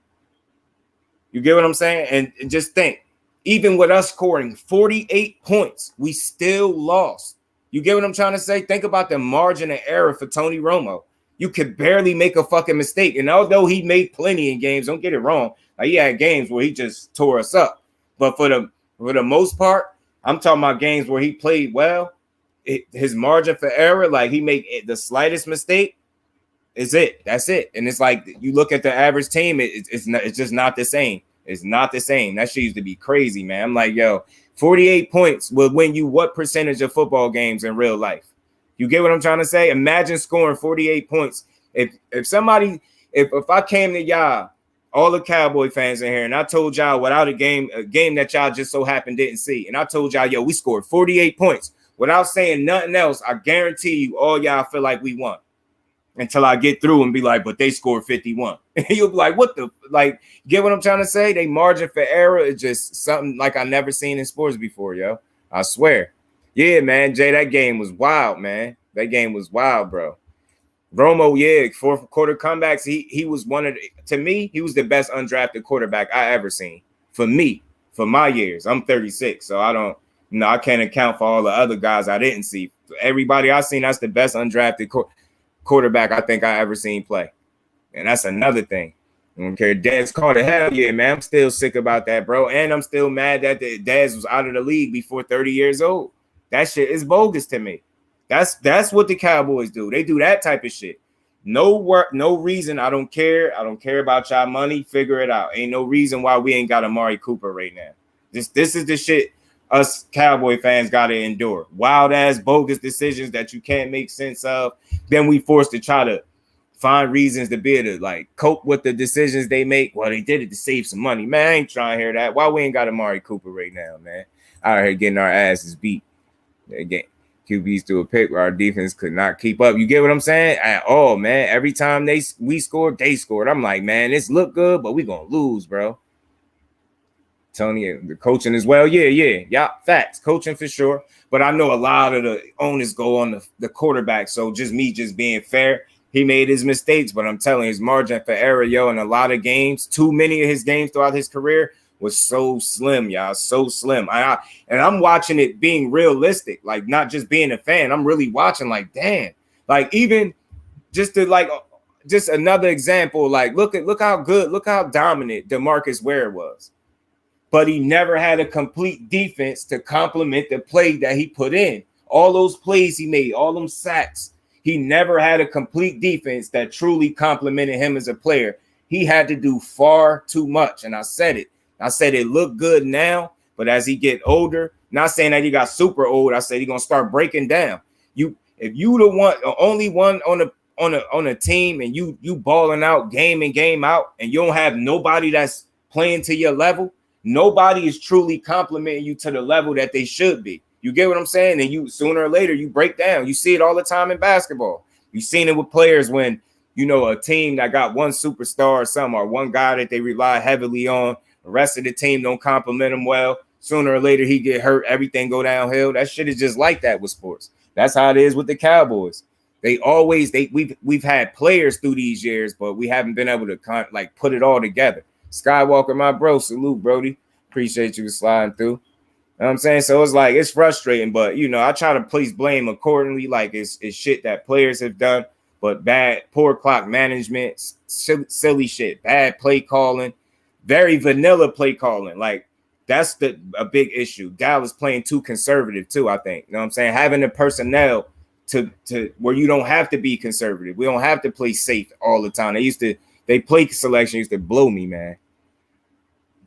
You get what I'm saying? And just think, even with us scoring 48 points, we still lost. You get what I'm trying to say? Think about the margin of error for Tony Romo. You could barely make a fucking mistake. And although he made plenty in games, don't get it wrong, like, he had games where he just tore us up. But for the most part, I'm talking about games where he played well. His margin for error, like, he made the slightest mistake, is it. That's it. And it's like, you look at the average team, it's just not the same. It's not the same. That shit used to be crazy, man. I'm like, yo, 48 points will win you what percentage of football games in real life? You get what I'm trying to say? Imagine scoring 48 points. If I came to y'all, all the Cowboy fans in here, and I told y'all without a game that y'all just so happened didn't see, and I told y'all, yo, we scored 48 points without saying nothing else, I guarantee you all y'all feel like we won. Until I get through and be like, but they scored 51. You'll be like, what the, like, get what I'm trying to say? They margin for error is just something like I never seen in sports before, yo. I swear. Yeah, man, Jay, that game was wild, man. That game was wild, bro. Romo, yeah, fourth quarter comebacks. He was to me, he was the best undrafted quarterback I ever seen. For me, for my years. I'm 36, so I can't account for all the other guys I didn't see. Everybody I seen, that's the best undrafted quarterback I think I ever seen play. And that's another thing. I don't care. Dez Carter, hell yeah, man. I'm still sick about that, bro. And I'm still mad that Dez was out of the league before 30 years old. That shit is bogus to me. That's what the Cowboys do. They do that type of shit. No work, no reason. I don't care. I don't care about y'all money. Figure it out. Ain't no reason why we ain't got Amari Cooper right now. This is the shit us Cowboy fans got to endure. Wild ass bogus decisions that you can't make sense of. Then we forced to try to find reasons to be able to, like, cope with the decisions they make. Well, they did it to save some money. Man, I ain't trying to hear that. Why we ain't got Amari Cooper right now, man? Out here getting our asses beat. Again, QBs threw a pick where our defense could not keep up. You get what I'm saying? At all, man. Every time we scored, they scored. I'm like, man, this look good, but we gonna lose, bro. Tony, the coaching as well. Yeah, facts. Coaching for sure. But I know a lot of the onus go on the quarterback. So just being fair, he made his mistakes, but I'm telling you, his margin for error, yo, in a lot of games, too many of his games throughout his career was so slim, y'all, so slim. And I'm watching it being realistic, like, not just being a fan. I'm really watching, like, damn. Like, even just another example, like, look how dominant DeMarcus Ware was. but he never had a complete defense to complement the play that he put in. All those plays he made, all them sacks, he never had a complete defense that truly complemented him as a player. He had to do far too much, and I said it. I said it looked good now, but as he get older, not saying that he got super old, I said he's gonna start breaking down. If you the only one on a team, and you balling out game in game out, and you don't have nobody that's playing to your level, nobody is truly complimenting you to the level that they should be. You get what I'm saying? And you sooner or later you break down. You see it all the time in basketball. You've seen it with players when a team that got one superstar or something, or one guy that they rely heavily on, the rest of the team don't compliment him well. Sooner or later he get hurt, everything go downhill. That shit is just like that with sports. That's how it is with the Cowboys. We've had players through these years, but we haven't been able to put it all together. Skywalker, my bro, salute, Brody. Appreciate you sliding through. You know what I'm saying? So it's like, it's frustrating, but I try to place blame accordingly. Like it's shit that players have done, but poor clock management, silly shit, bad play calling, very vanilla play calling. Like that's a big issue. Dallas playing too conservative too, I think. You know what I'm saying? Having the personnel to where you don't have to be conservative. We don't have to play safe all the time. They play selection used to blow me, man.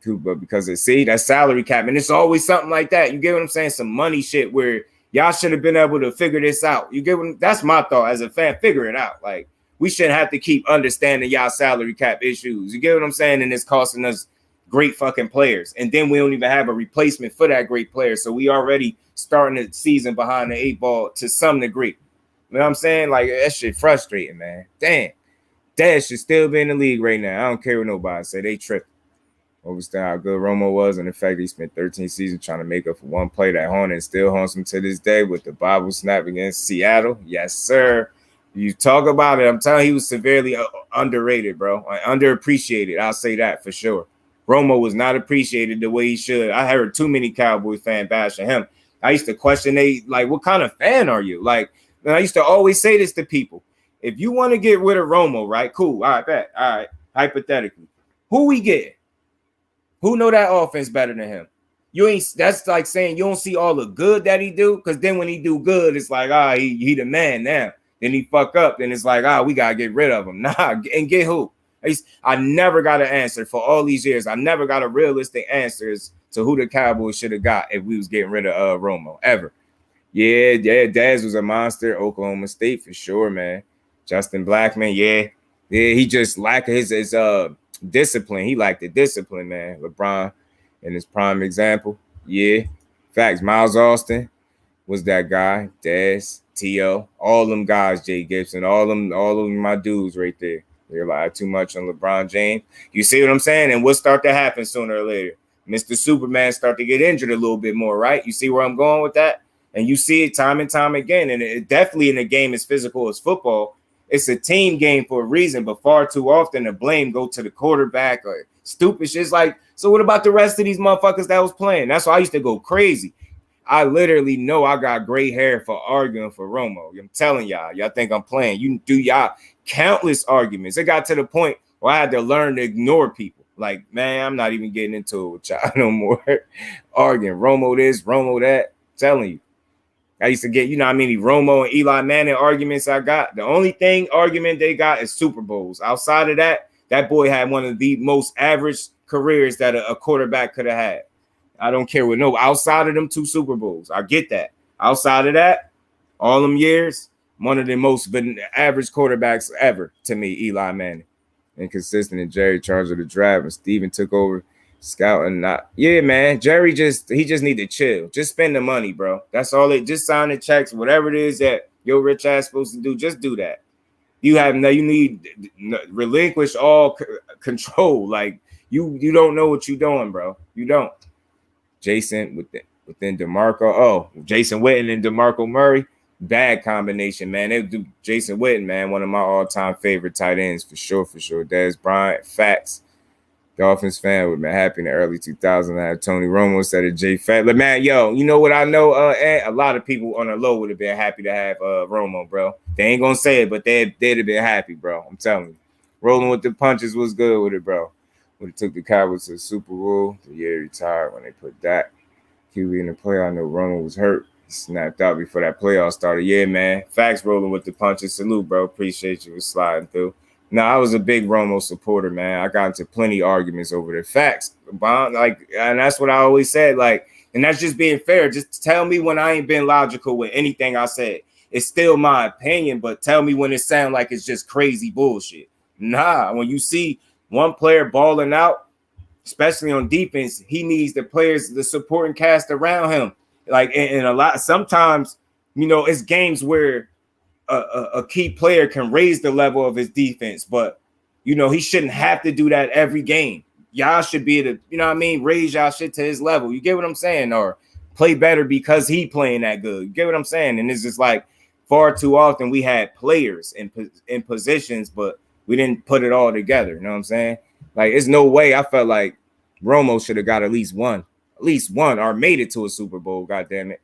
But because that salary cap, and it's always something like that. You get what I'm saying? Some money shit where y'all should have been able to figure this out. You get that's my thought as a fan. Figure it out. Like we shouldn't have to keep understanding y'all salary cap issues. You get what I'm saying? And it's costing us great fucking players, and then we don't even have a replacement for that great player. So we already starting the season behind the 8 ball to some degree. You know what I'm saying? Like that shit frustrating, man. Damn, Dad should still be in the league right now. I don't care what nobody say. They tripping. Understand how good Romo was, and the fact he spent 13 seasons trying to make up for one play that haunted and still haunts him to this day with the Bible snap against Seattle. Yes, sir. You talk about it. I'm telling you, he was severely underrated, bro. Underappreciated. I'll say that for sure. Romo was not appreciated the way he should. I heard too many Cowboys fans bashing him. I used to question, what kind of fan are you? Like, I used to always say this to people. If you want to get rid of Romo, right? Cool. All right, bet. All right. Hypothetically. Who we get? Who know that offense better than him? That's like saying you don't see all the good that he do, because then when he do good, it's like, he the man now. Then he fuck up, then it's like, we gotta get rid of him. Nah, and get who? I never got an answer for all these years. I never got a realistic answer to who the Cowboys should have got if we was getting rid of Romo, ever. Yeah, Daz was a monster. Oklahoma State for sure, man. Justin Blackman, yeah, he just lacked his discipline. He lacked the discipline, man. LeBron in his prime example. Yeah. Facts. Miles Austin was that guy. Daz, T.O., all them guys, Jay Gibson, all them my dudes right there. They rely too much on LeBron James. You see what I'm saying? And what start to happen sooner or later? Mr. Superman start to get injured a little bit more, right? You see where I'm going with that? And you see it time and time again. And it definitely in a game as physical as football, it's a team game for a reason, but far too often the blame go to the quarterback or stupid shit. It's like, so what about the rest of these motherfuckers that was playing? That's why I used to go crazy. I literally know I got gray hair for arguing for Romo. I'm telling y'all think I'm playing. You do y'all countless arguments. It got to the point where I had to learn to ignore people. Like, man, I'm not even getting into it with y'all no more. Arguing Romo this, Romo that. I'm telling you. I used to get, how many Romo and Eli Manning arguments I got. The only argument they got is Super Bowls. Outside of that, that boy had one of the most average careers that a quarterback could have had. I don't care what outside of them 2 Super Bowls. I get that. Outside of that, all them years, one of the most average quarterbacks ever to me, Eli Manning. Inconsistent and Jerry charged of the draft, and Steven took over scouting. Yeah, man. Jerry just need to chill. Just spend the money, bro. That's all it. Just sign the checks, whatever it is that your rich ass supposed to do. Just do that. You need relinquish all control. Like you don't know what you're doing, bro. You don't. Jason within DeMarco. Oh, Jason Witten and DeMarco Murray. Bad combination, man. They do Jason Witten, man. One of my all-time favorite tight ends for sure. Dez Bryant. Facts. Dolphins fan would have been happy in the early 2000s. I had Tony Romo instead of Jay Fat. But man, yo, you know what I know? A lot of people on the low would have been happy to have Romo, bro. They ain't gonna say it, but they'd have been happy, bro. I'm telling you. Rolling with the punches was good with it, bro. Would have took the Cowboys to the Super Bowl. The year he retired when they put Dak QB in the playoff. I know Romo was hurt. He snapped out before that playoff started. Yeah, man. Facts rolling with the punches. Salute, bro. Appreciate you for sliding through. No, I was a big Romo supporter, man. I got into plenty of arguments over the facts. Like, and that's what I always said. Like, and that's just being fair. Just tell me when I ain't been logical with anything I said. It's still my opinion, but tell me when it sounds like it's just crazy bullshit. Nah, when you see one player balling out, especially on defense, he needs the players, the supporting cast around him. Like, and a lot, sometimes, you know, it's games where a key player can raise the level of his defense, but, you know, he shouldn't have to do that every game. Y'all should be able to, you know what I mean, raise y'all shit to his level. You get what I'm saying? Or play better because he playing that good. You get what I'm saying? And it's just like far too often we had players in positions, but we didn't put it all together. You know what I'm saying? Like, there's no way. I felt like Romo should have got at least one, or made it to a Super Bowl. God damn it.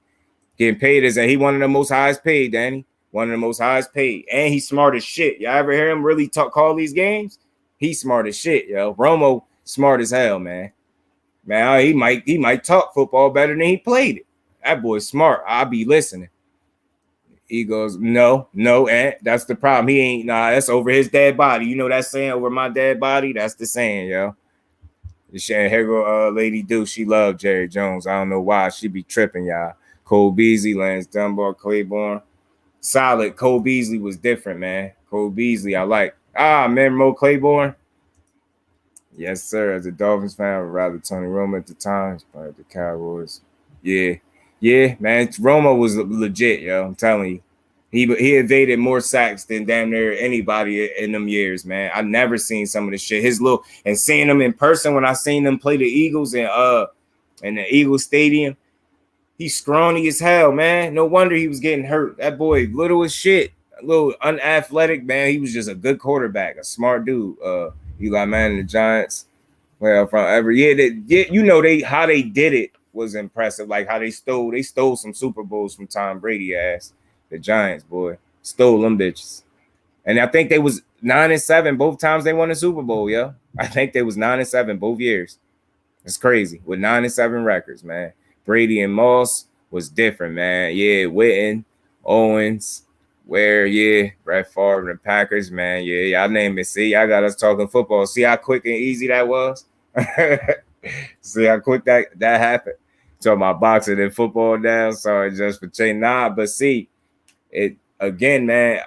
Getting paid as he one of the most highest paid, Danny. One of the most highest paid. And he's smart as shit. Y'all ever hear him really call these games? He's smart as shit, yo. Romo smart as hell, man. Man, he might talk football better than he played it. That boy's smart. I'll be listening. He goes, no, and that's the problem. He ain't, that's over his dead body. You know that saying, over my dead body? That's the saying, yo. Here go Lady Do. She loved Jerry Jones. I don't know why. She be tripping, y'all. Cole Beasley, Lance Dunbar, Claiborne. Solid. Cole Beasley was different, man. Cole Beasley, I like. Man, Mo Claiborne. Yes, sir. As a Dolphins fan, I would rather Tony Romo at the time, but the Cowboys. Yeah, man. Romo was legit, yo. I'm telling you. He evaded more sacks than damn near anybody in them years, man. I never seen some of the shit. And seeing him in person when I seen them play the Eagles in the Eagles Stadium, he's scrawny as hell, man. No wonder he was getting hurt. That boy, little as shit, a little unathletic, man. He was just a good quarterback, a smart dude. Eli Manning, the Giants. Well, from every year, you know how they did it was impressive. Like how they stole some Super Bowls from Tom Brady ass. The Giants, boy, stole them bitches. And I think they was 9-7 both times they won the Super Bowl, yo. I think they was 9-7 both years. It's crazy with 9-7 records, man. Brady and Moss was different, man. Yeah, Witten, Owens, Brett Favre and the Packers, man. Yeah, y'all name it. See, y'all got us talking football. See how quick and easy that was? See how quick that happened? Talking about boxing and football now. Sorry, just for change. Nah, but see, it again, man.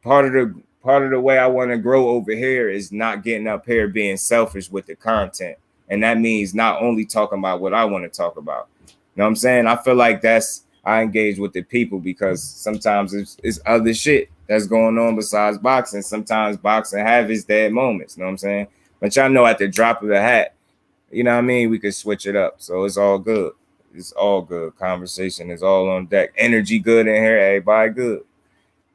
Part of the way I want to grow over here is not getting up here being selfish with the content. And that means not only talking about what I want to talk about. You know what I'm saying? I feel like I engage with the people because sometimes it's other shit that's going on besides boxing. Sometimes boxing have its dead moments. You know what I'm saying? But y'all know at the drop of a hat, you know what I mean? We could switch it up. So it's all good. It's all good. Conversation is all on deck. Energy good in here. Everybody good.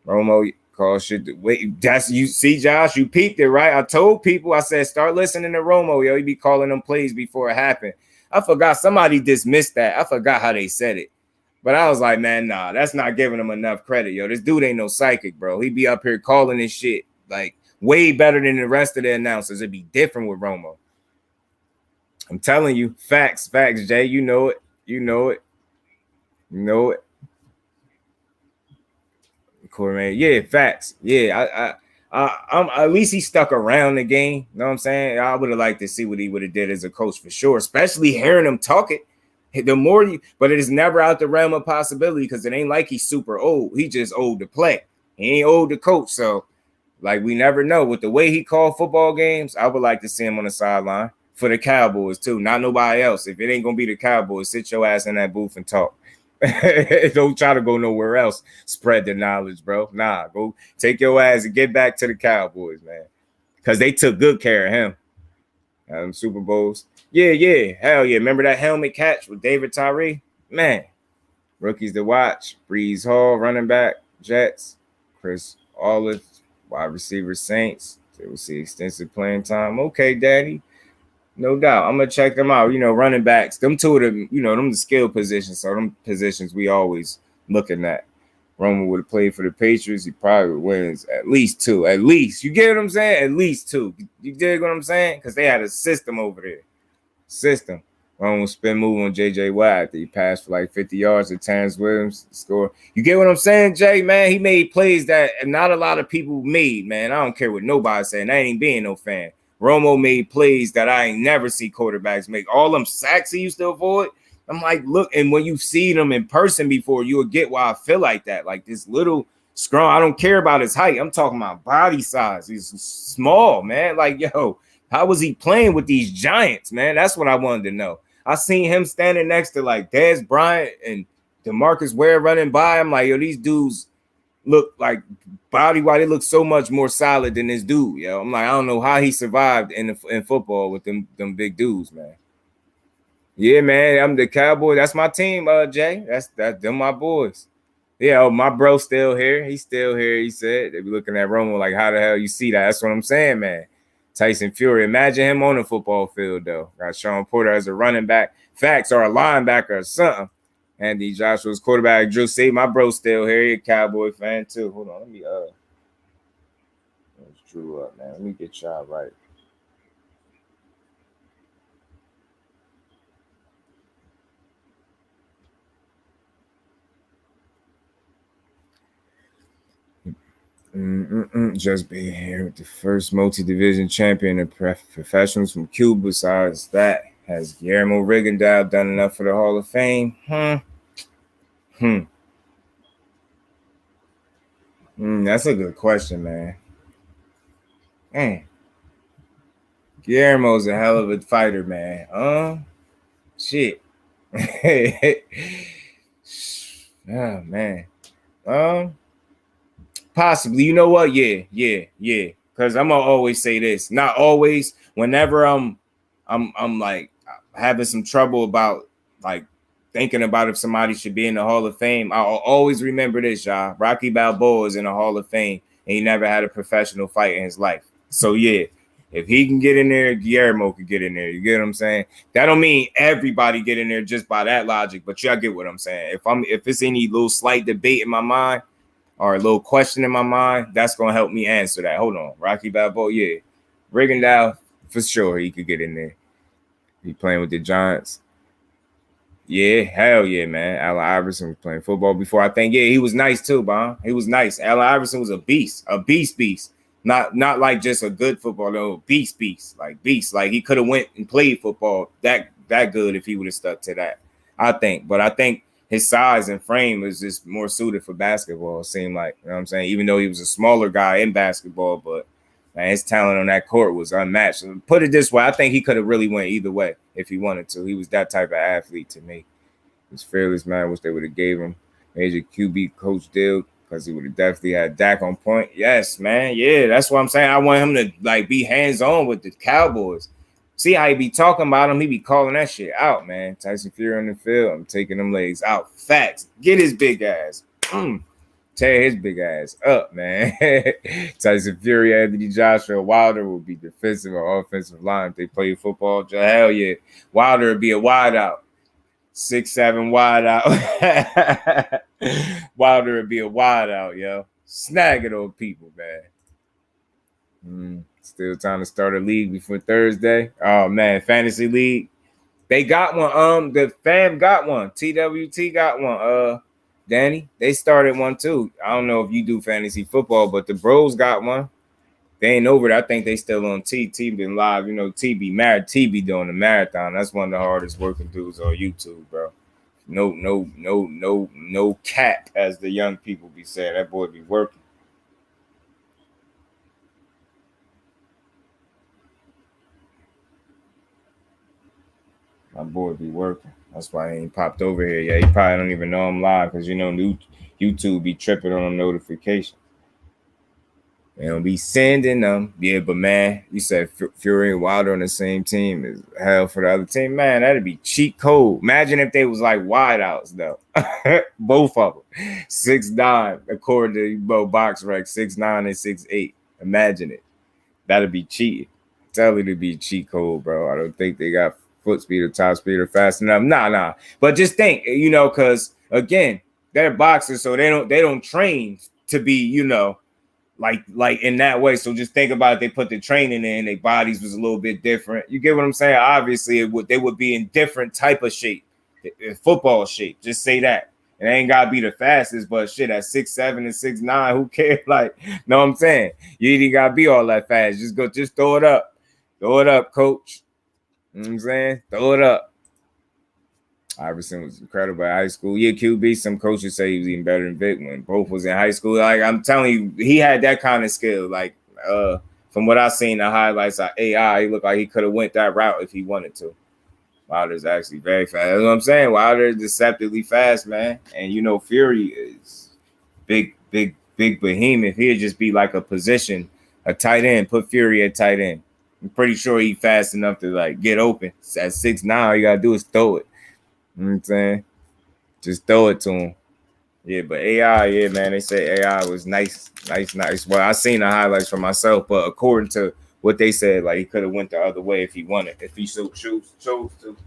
Romo call shit. Wait, that's you see, Josh. You peeped it, right? I told people. I said start listening to Romo. Yo, he be calling them plays before it happened. I forgot somebody dismissed that. I forgot how they said it, but I was like, man, nah, that's not giving him enough credit. Yo, this dude ain't no psychic, bro. He be up here calling this shit like way better than the rest of the announcers. It'd be different with Romo. I'm telling you, facts, Jay. You know it. Corey, yeah, facts. Yeah, I'm at least he stuck around the game. You know what I'm saying? I would have liked to see what he would have did as a coach for sure, especially hearing him talk it. The more but it is never out the realm of possibility because it ain't like he's super old. He just old to play. He ain't old to coach. So, like, we never know. With the way he called football games, I would like to see him on the sideline for the Cowboys too. Not nobody else. If it ain't gonna be the Cowboys, sit your ass in that booth and talk. Don't try to go nowhere else. Spread the knowledge, bro. Nah, go take your ass and get back to the Cowboys, man. Because they took good care of him. Super Bowls. Yeah. Hell yeah. Remember that helmet catch with David Tyree? Man. Rookies to watch. Breeze Hall, running back, Jets. Chris Olive, wide receiver, Saints. They will see extensive playing time. Okay, Daddy. No doubt. I'm going to check them out. You know, running backs, them two of them, you know, them the skill positions. So them positions we always looking at. Roman would have played for the Patriots, he probably wins at least 2. At least. You get what I'm saying? At least 2. You dig what I'm saying? Because they had a system over there. System. Roman spin move on J.J. Watt. He passed for like 50 yards to Terrence Williams score. You get what I'm saying, Jay? Man, he made plays that not a lot of people made, man. I don't care what nobody saying. I ain't being no fan. Romo made plays that I ain't never see quarterbacks make. All them sacks he used to avoid. I'm like, look, and when you see them in person before, you'll get why I feel like that. Like this little scrum, I don't care about his height. I'm talking about body size. He's small, man. Like, yo, how was he playing with these giants, man? That's what I wanted to know. I seen him standing next to like Dez Bryant and DeMarcus Ware running by. I'm like, yo, these dudes look like body-wise, they look so much more solid than this dude, yo. I'm like, I don't know how he survived in football with them big dudes, man. Yeah, man, I'm the Cowboy. That's my team, Jay. That's them my boys. Yeah, my bro still here. He's still here. He said they be looking at Romo like, how the hell you see that? That's what I'm saying, man. Tyson Fury. Imagine him on the football field, though. Got Sean Porter as a running back, facts, or a linebacker or something. Andy Joshua's quarterback, Drew C. My bro still here. He a Cowboy fan too. Hold on, let me let's Drew up, man. Let me get y'all right. Just being here with the first multi-division champion of professionals from Cuba. Besides that, has Guillermo Rigondeaux done enough for the Hall of Fame? That's a good question, man. Guillermo's a hell of a fighter, man. Shit. Oh, man. Possibly. You know what? Yeah. Because I'm gonna always say this. Not always. Whenever I'm like having some trouble about like thinking about if somebody should be in the Hall of Fame, I'll always remember this, y'all. Rocky Balboa is in the Hall of Fame, and he never had a professional fight in his life. So yeah, if he can get in there, Guillermo could get in there. You get what I'm saying? That don't mean everybody get in there just by that logic, but y'all get what I'm saying. If it's any little slight debate in my mind or a little question in my mind, that's gonna help me answer that. Hold on, Rocky Balboa, yeah, Rigondeaux for sure he could get in there. He playing with the Giants. Yeah, hell yeah, man. Allen Iverson was playing football before. I think, yeah, he was nice too, Bon. He was nice. Allen Iverson was a beast. Not like just a good football, no, beast. Like beast. Like he could have went and played football that good if he would have stuck to that. I think. But I think his size and frame was just more suited for basketball, it seemed like. You know what I'm saying? Even though he was a smaller guy in basketball, but man, his talent on that court was unmatched. Put it this way, I think he could have really went either way if he wanted to. He was that type of athlete to me. He was fearless, man. I wish they would have gave him major QB coach deal because he would have definitely had Dak on point. Yes, man. Yeah, that's what I'm saying. I want him to like be hands-on with the Cowboys. See how he be talking about him? He be calling that shit out, man. Tyson Fury on the field. I'm taking them legs out. Facts. Get his big ass. Tear his big ass up, man. Tyson Fury, Anthony Joshua, Wilder will be defensive or offensive line if they play football. Hell yeah. Wilder would be a wide out. 6'7" wide out. Wilder would be a wide out, yo. Snag it on people, man. Still trying to start a league before Thursday. Oh, man. Fantasy league. They got one. The fam got one. TWT got one. Danny, they started one too. I don't know if you do fantasy football, but the bros got one. They ain't over there. I think they still on T. T been live. You know, T be married. T be doing the marathon. That's one of the hardest working dudes on YouTube, bro. No cap, as the young people be saying. That boy be working. My boy be working. That's why he ain't popped over here yet. He probably don't even know I'm live because, you know, YouTube be tripping on them notifications. They don't be sending them. Yeah, but, man, you said Fury and Wilder on the same team is hell for the other team. Man, that'd be cheat code. Imagine if they was like wideouts, though. Both of them. 6'9", according to both box rec, 6'9" and 6'8". Imagine it. That'd be cheating. Tell it to be cheat code, bro. I don't think they got foot speed or top speed or fast enough. Nah. But just think, you know, because, again, they're boxers, so they don't train to be, you know, like in that way. So just think about it, they put the training in, their bodies was a little bit different. You get what I'm saying? Obviously, they would be in different type of shape, football shape. Just say that. It ain't gotta be the fastest, but shit, at 6'7" and 6'9", who cares? Like, know what I'm saying? You ain't gotta be all that fast. Just throw it up. Throw it up, coach. You know what I'm saying? Throw it up. Iverson was incredible at high school. Yeah, QB, some coaches say he was even better than Vic when both was in high school. Like, I'm telling you, he had that kind of skill. Like, from what I seen the highlights of AI, he looked like he could have went that route if he wanted to. Wilder's actually very fast. That's what I'm saying. Wilder is deceptively fast, man. And you know, Fury is big behemoth. He'd just be like a position, a tight end. Put Fury at tight end. I'm pretty sure he's fast enough to like get open. At 6'9", all you gotta do is throw it. You know what I'm saying? Just throw it to him. Yeah, but AI, yeah, man, they say AI was nice. Well, I seen the highlights for myself, but according to what they said, like he could have went the other way if he wanted, if he so chose to.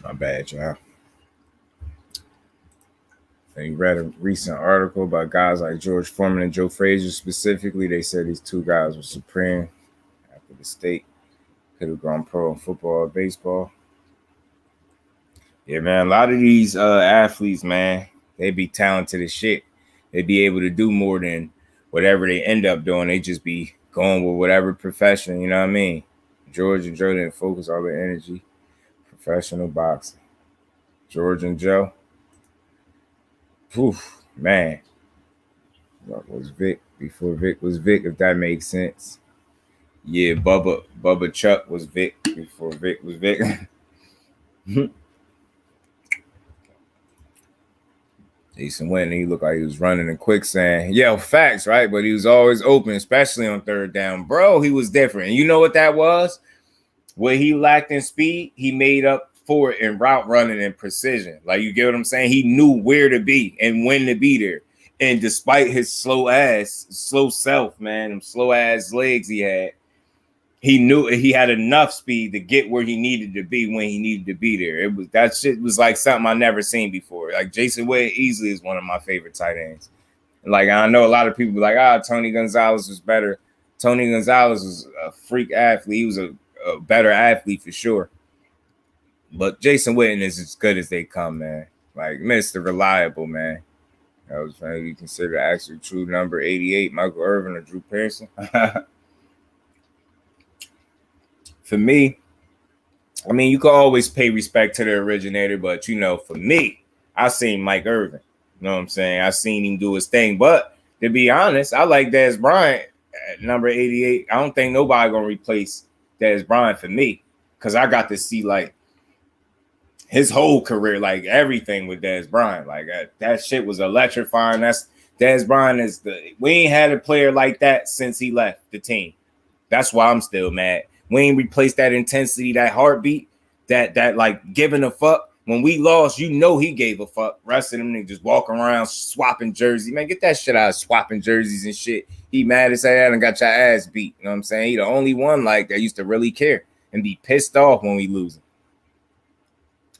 My bad, y'all. And you read a recent article about guys like George Foreman and Joe Frazier specifically. They said these two guys were supreme after the state could have gone pro in football or baseball. Yeah, man, a lot of these athletes, man, they be talented as shit. They be able to do more than whatever they end up doing. They just be going with whatever profession, you know what I mean? George and Joe didn't focus all their energy. Professional boxing. George and Joe. Poof, man. What was Vic before Vic was Vic, if that makes sense? Yeah, Bubba Chuck was Vic before Vic was Vic. Jason Witten, he looked like he was running in quicksand. Yeah, facts, right? But he was always open, especially on third down. Bro, he was different. And you know what that was? What he lacked in speed, he made up for it in route running and precision. Like, you get what I'm saying? He knew where to be and when to be there. And despite his slow self, man, them slow ass legs he had, he knew he had enough speed to get where he needed to be when he needed to be there. It was that shit was like something I never seen before. Like Jason Witten easily is one of my favorite tight ends. Like, I know a lot of people be like, Tony Gonzalez was better. Tony Gonzalez was a freak athlete. He was a better athlete for sure. But Jason Witten is as good as they come, man. Like Mr. Reliable, man. That was maybe considered actually true number 88, Michael Irvin or Drew Pearson. For me, I mean, you can always pay respect to the originator, but you know, for me, I seen Mike Irvin. You know what I'm saying? I seen him do his thing. But to be honest, I like Dez Bryant at number 88. I don't think nobody gonna replace Dez Bryant for me, because I got to see like his whole career, like everything with Dez Bryant. Like that shit was electrifying. That's Dez Bryant we ain't had a player like that since he left the team. That's why I'm still mad. We ain't replaced that intensity, that heartbeat, that like giving a fuck. When we lost, you know he gave a fuck. Rest of them niggas just walking around swapping jerseys. Man, get that shit out of swapping jerseys and shit. He mad as hell and got your ass beat. You know what I'm saying? He the only one like that used to really care and be pissed off when we losing.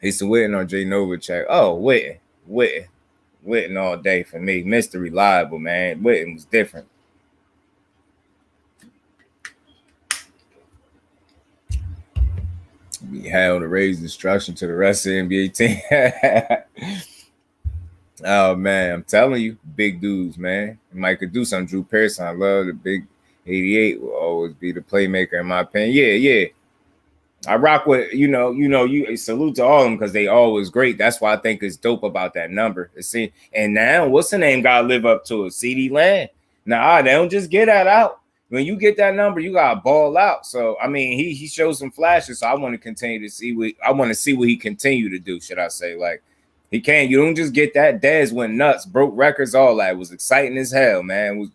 It's Witten or Jay Novacek. Oh, Witten all day for me. Mr. Reliable, man. Witten was different. Be held to raise instruction to the rest of the NBA team. Oh man, I'm telling you, big dudes, man. Mike could do something. Drew Pearson, I love the big 88. Will always be the playmaker in my opinion. Yeah. I rock with you salute to all of them because they always great. That's why I think it's dope about that number. See, and now what's the name gotta live up to it? CD Lamb. Nah, they don't just get that out. When you get that number, you gotta ball out. So I mean, he shows some flashes. So I want to continue to see what he continue to do. Should I say like he can't? You don't just get that. Dez went nuts, broke records, all that. It was exciting as hell, man.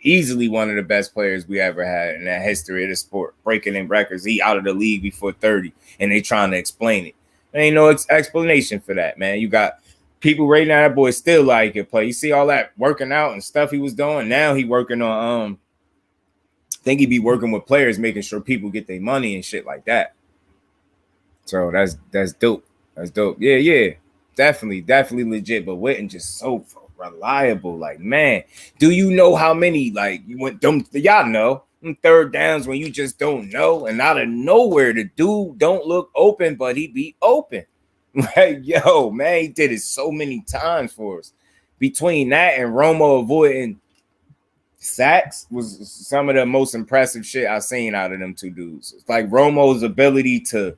easily one of the best players we ever had in that history of the sport, breaking in records. He out of the league before 30, and they trying to explain it. There ain't no explanation for that, man. You got people right now, that boy still like it play. You see all that working out and stuff he was doing. Now he working on I think he be working with players, making sure people get their money and shit like that. So that's dope. That's dope. Yeah. Definitely legit. But Witten just so reliable. Like, man, do you know how many, like, you went them, y'all know third downs when you just don't know, and out of nowhere the dude don't look open, but he be open. Like, yo, man, he did it so many times for us. Between that and Romo avoiding sacks was some of the most impressive shit I've seen out of them two dudes. It's like Romo's ability to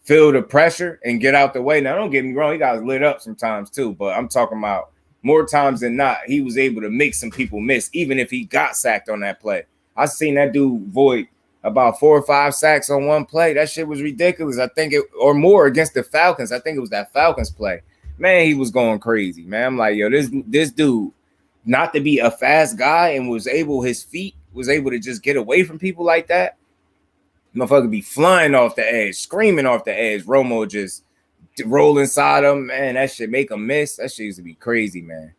feel the pressure and get out the way. Now, don't get me wrong, he got lit up sometimes too, but I'm talking about more times than not, he was able to make some people miss, even if he got sacked on that play. I seen that dude void about 4 or 5 sacks on one play. That shit was ridiculous. I think it, or more against the Falcons. I think it was that Falcons play. Man, he was going crazy, man. I'm like, yo, this dude, not to be a fast guy and his feet was able to just get away from people like that. Motherfucker be flying off the edge, screaming off the edge. Romo just roll inside him, man. That shit make him miss. That shit used to be crazy, man.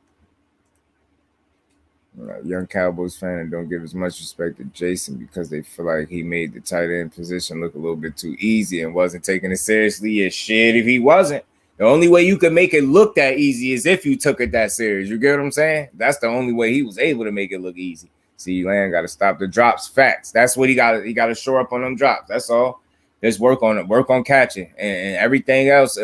Young Cowboys fan and don't give as much respect to Jason because they feel like he made the tight end position look a little bit too easy and wasn't taking it seriously. Yeah, shit, if he wasn't. The only way you could make it look that easy is if you took it that serious. You get what I'm saying? That's the only way he was able to make it look easy. CeeDee Lamb got to stop the drops. Facts. That's what he got. He got to shore up on them drops. That's all. Just work on it. Work on catching and everything else.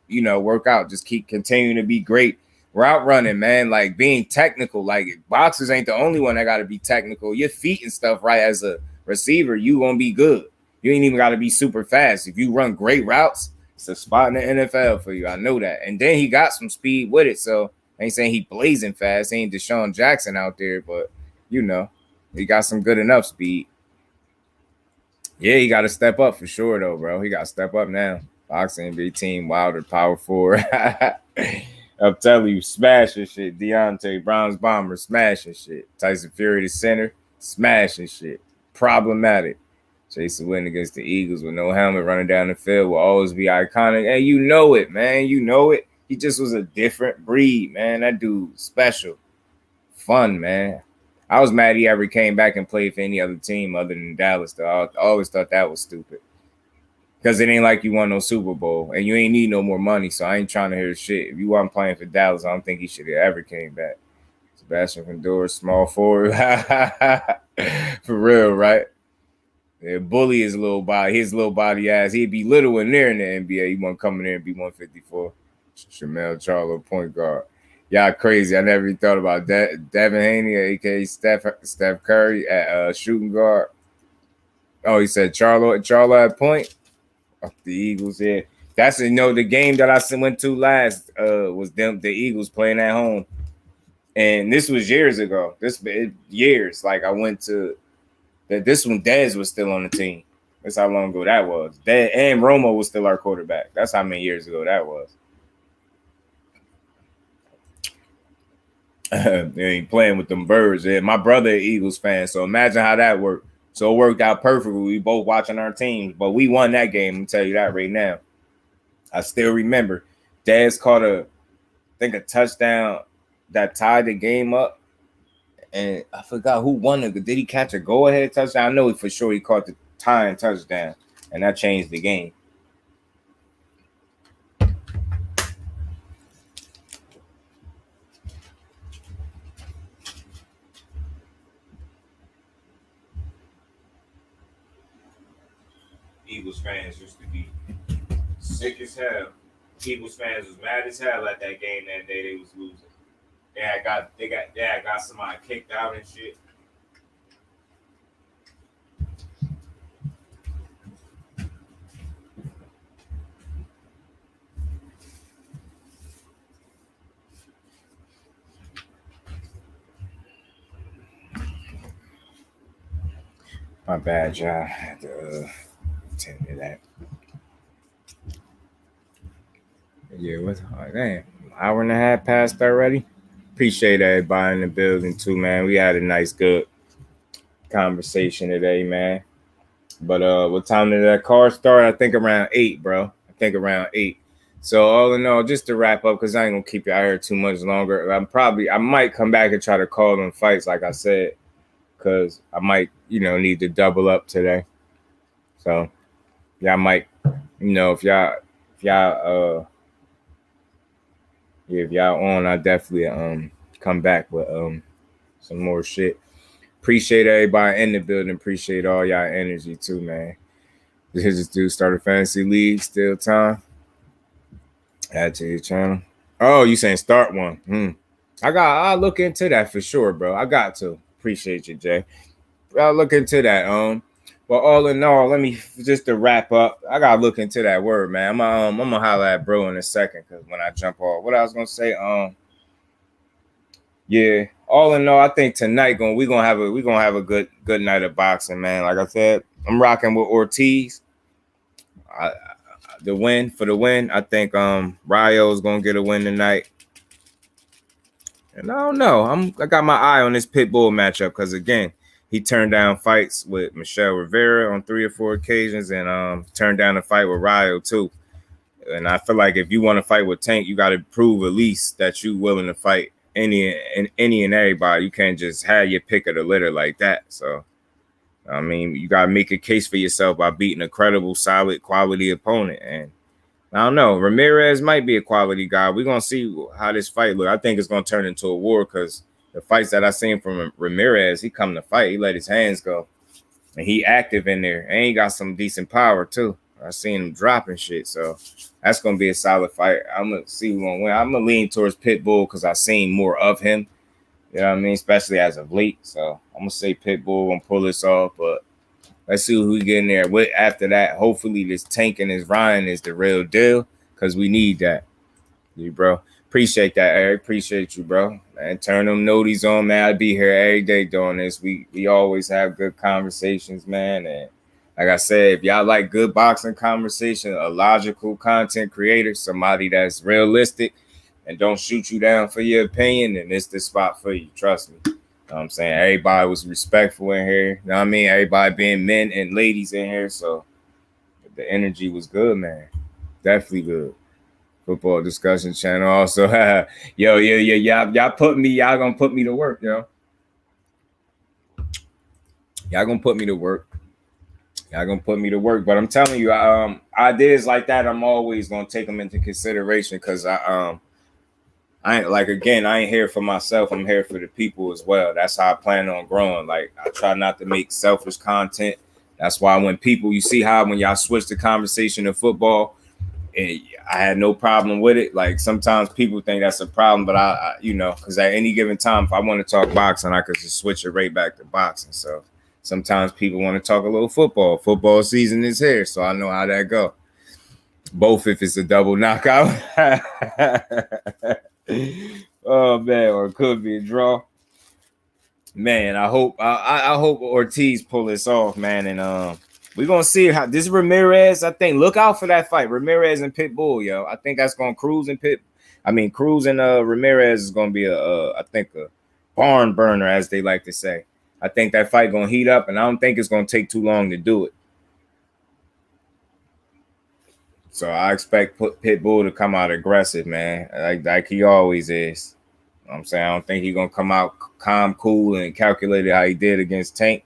Work out. Just keep continuing to be great. Route running, man. Like being technical. Like boxers ain't the only one that got to be technical. Your feet and stuff, right? As a receiver, you gonna be good. You ain't even got to be super fast. If you run great routes, it's a spot in the NFL for you. I know that. And then he got some speed with it. So I ain't saying he blazing fast. He ain't Deshaun Jackson out there, but he got some good enough speed. Yeah, he got to step up for sure, though, bro. He got to step up now. Boxing, big team, Wilder, power forward. I'm telling you, smashing shit. Deontay, Browns bomber, smashing shit. Tyson Fury, the center, smashing shit. Problematic. Jason Witten against the Eagles with no helmet running down the field will always be iconic. And you know it, man. You know it. He just was a different breed, man. That dude special. Fun, man. I was mad he ever came back and played for any other team other than Dallas, though. I always thought that was stupid. Because it ain't like you won no Super Bowl and you ain't need no more money, so I ain't trying to hear shit. If you wasn't playing for Dallas, I don't think he should have ever came back. Sebastian Fedora, small forward. For real, right? Yeah, bully his little body ass. He'd be little in there in the NBA. He won't come in there and be 154. Shamel Charlo, point guard. Y'all crazy. I never even thought about that. Devin Haney, aka Steph Curry at shooting guard. Oh, he said Charlo at point. Oh, the Eagles, yeah. That's the game that I went to last was the Eagles playing at home. And this was years ago. Years. Like I went to this one, Dez was still on the team. That's how long ago that was. Dez and Romo was still our quarterback. That's how many years ago that was. They ain't playing with them birds. Yeah, my brother is Eagles fan, so imagine how that worked. So it worked out perfectly. We both watching our teams, but we won that game. I'm tell you that right now. I still remember Dez caught a touchdown that tied the game up, and I forgot who won it. Did he catch a go-ahead touchdown? I know for sure he caught the tying touchdown, and that changed the game. Eagles fans used to be sick as hell. Eagles fans was mad as hell at that game that day they was losing. They got somebody kicked out and shit. My bad, y'all. I had to attend to that. Yeah, what's damn, hour and a half passed already? Appreciate everybody in the building too, man. We had a nice, good conversation today, man. But what time did that card start? I think around 8, bro. I think around 8. So all in all, just to wrap up, because I ain't gonna keep you out here too much longer. I might come back and try to call them fights, like I said, because I might, need to double up today. So y'all might, if y'all if y'all on, I definitely come back with some more shit. Appreciate everybody in the building. Appreciate all y'all energy too, man. This dude started fantasy league. Still time. Add to your channel. Oh, you saying start one? I'll look into that for sure, bro. I got to. Appreciate you, Jay. I'll look into that. But all in all, let me just to wrap up. I gotta look into that word, man. I'm gonna holler at bro in a second because when I jump off, what I was gonna say, yeah. All in all, I think tonight we're gonna have a good night of boxing, man. Like I said, I'm rocking with Ortiz. The win. I think RAYO is gonna get a win tonight. And I don't know. I got my eye on this Pitbull matchup because again, he turned down fights with MICHEL Rivera on 3 or 4 occasions and turned down a fight with RAYO too. And I feel like if you want to fight with Tank, you got to prove at least that you're willing to fight any and everybody. You can't just have your pick of the litter like that. So, I mean, you got to make a case for yourself by beating a credible, solid, quality opponent. And I don't know. Ramirez might be a quality guy. We're going to see how this fight look. I think it's going to turn into a war because the fights that I seen from Ramirez, he come to fight. He let his hands go. And he active in there. And he got some decent power, too. I seen him dropping shit. So that's going to be a solid fight. I'm going to see who's going to win. I'm going to lean towards Pitbull because I've seen more of him. You know what I mean? Especially as of late. So I'm going to say Pitbull going to pull this off. But let's see who we get in there with after that. Hopefully this Tank and this Ryan is the real deal because we need that. You, bro. Appreciate that, Eric. Appreciate you, bro. And turn them noties on, man. I'll be here every day doing this. We always have good conversations, man. And like I said, if y'all like good boxing conversation, a logical content creator, somebody that's realistic and don't shoot you down for your opinion, then it's the spot for you. Trust me. You know what I'm saying? Everybody was respectful in here. You know what I mean? Everybody being men and ladies in here. So the energy was good, man. Definitely good. Football discussion channel. Also, y'all gonna put me to work, yo. Y'all gonna put me to work. Y'all gonna put me to work. But I'm telling you, ideas like that, I'm always gonna take them into consideration because I ain't here for myself. I'm here for the people as well. That's how I plan on growing. Like I try not to make selfish content. That's why when people, you see how when y'all switch the conversation to football, and I had no problem with it. Like sometimes people think that's a problem, but I because at any given time, if I want to talk boxing, I could just switch it right back to boxing. So sometimes people want to talk a little football. Football season is here, so I know how that go. Both if it's a double knockout. Oh man, or it could be a draw. Man, I hope Ortiz pull this off, man, and we're gonna see how this Ramirez. I think look out for that fight, Ramirez and Pitbull, yo. I think that's gonna CRUZ and Ramirez is gonna be I think a barn burner, as they like to say. I think that fight gonna heat up, and I don't think it's gonna take too long to do it. So I expect Pitbull to come out aggressive, man, like he always is. You know what I'm saying? I don't think he's gonna come out calm, cool, and calculated how he did against Tank.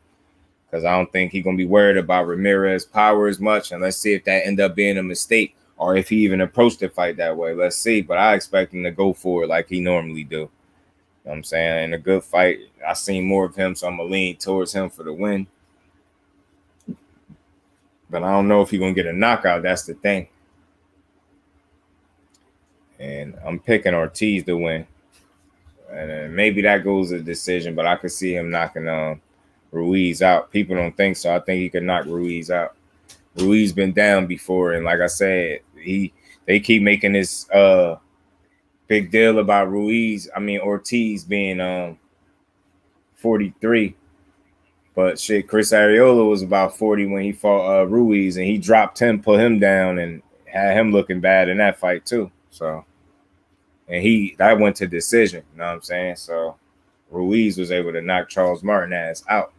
Because I don't think he's going to be worried about Ramirez's power as much. And let's see if that end up being a mistake or if he even approached the fight that way. Let's see. But I expect him to go for it like he normally do. You know what I'm saying? In a good fight, I seen more of him, so I'm going to lean towards him for the win. But I don't know if he's going to get a knockout. That's the thing. And I'm picking Ortiz to win. And maybe that goes a decision, but I could see him knocking Ruiz out. People don't think so. I think he could knock Ruiz out. Ruiz been down before, and like I said, they keep making this big deal about Ortiz being 43. But shit, Chris Arreola was about 40 when he fought Ruiz, and he dropped him, put him down, and had him looking bad in that fight too. So and that went to decision. You know what I'm saying? So Ruiz was able to knock Charles Martin ass out.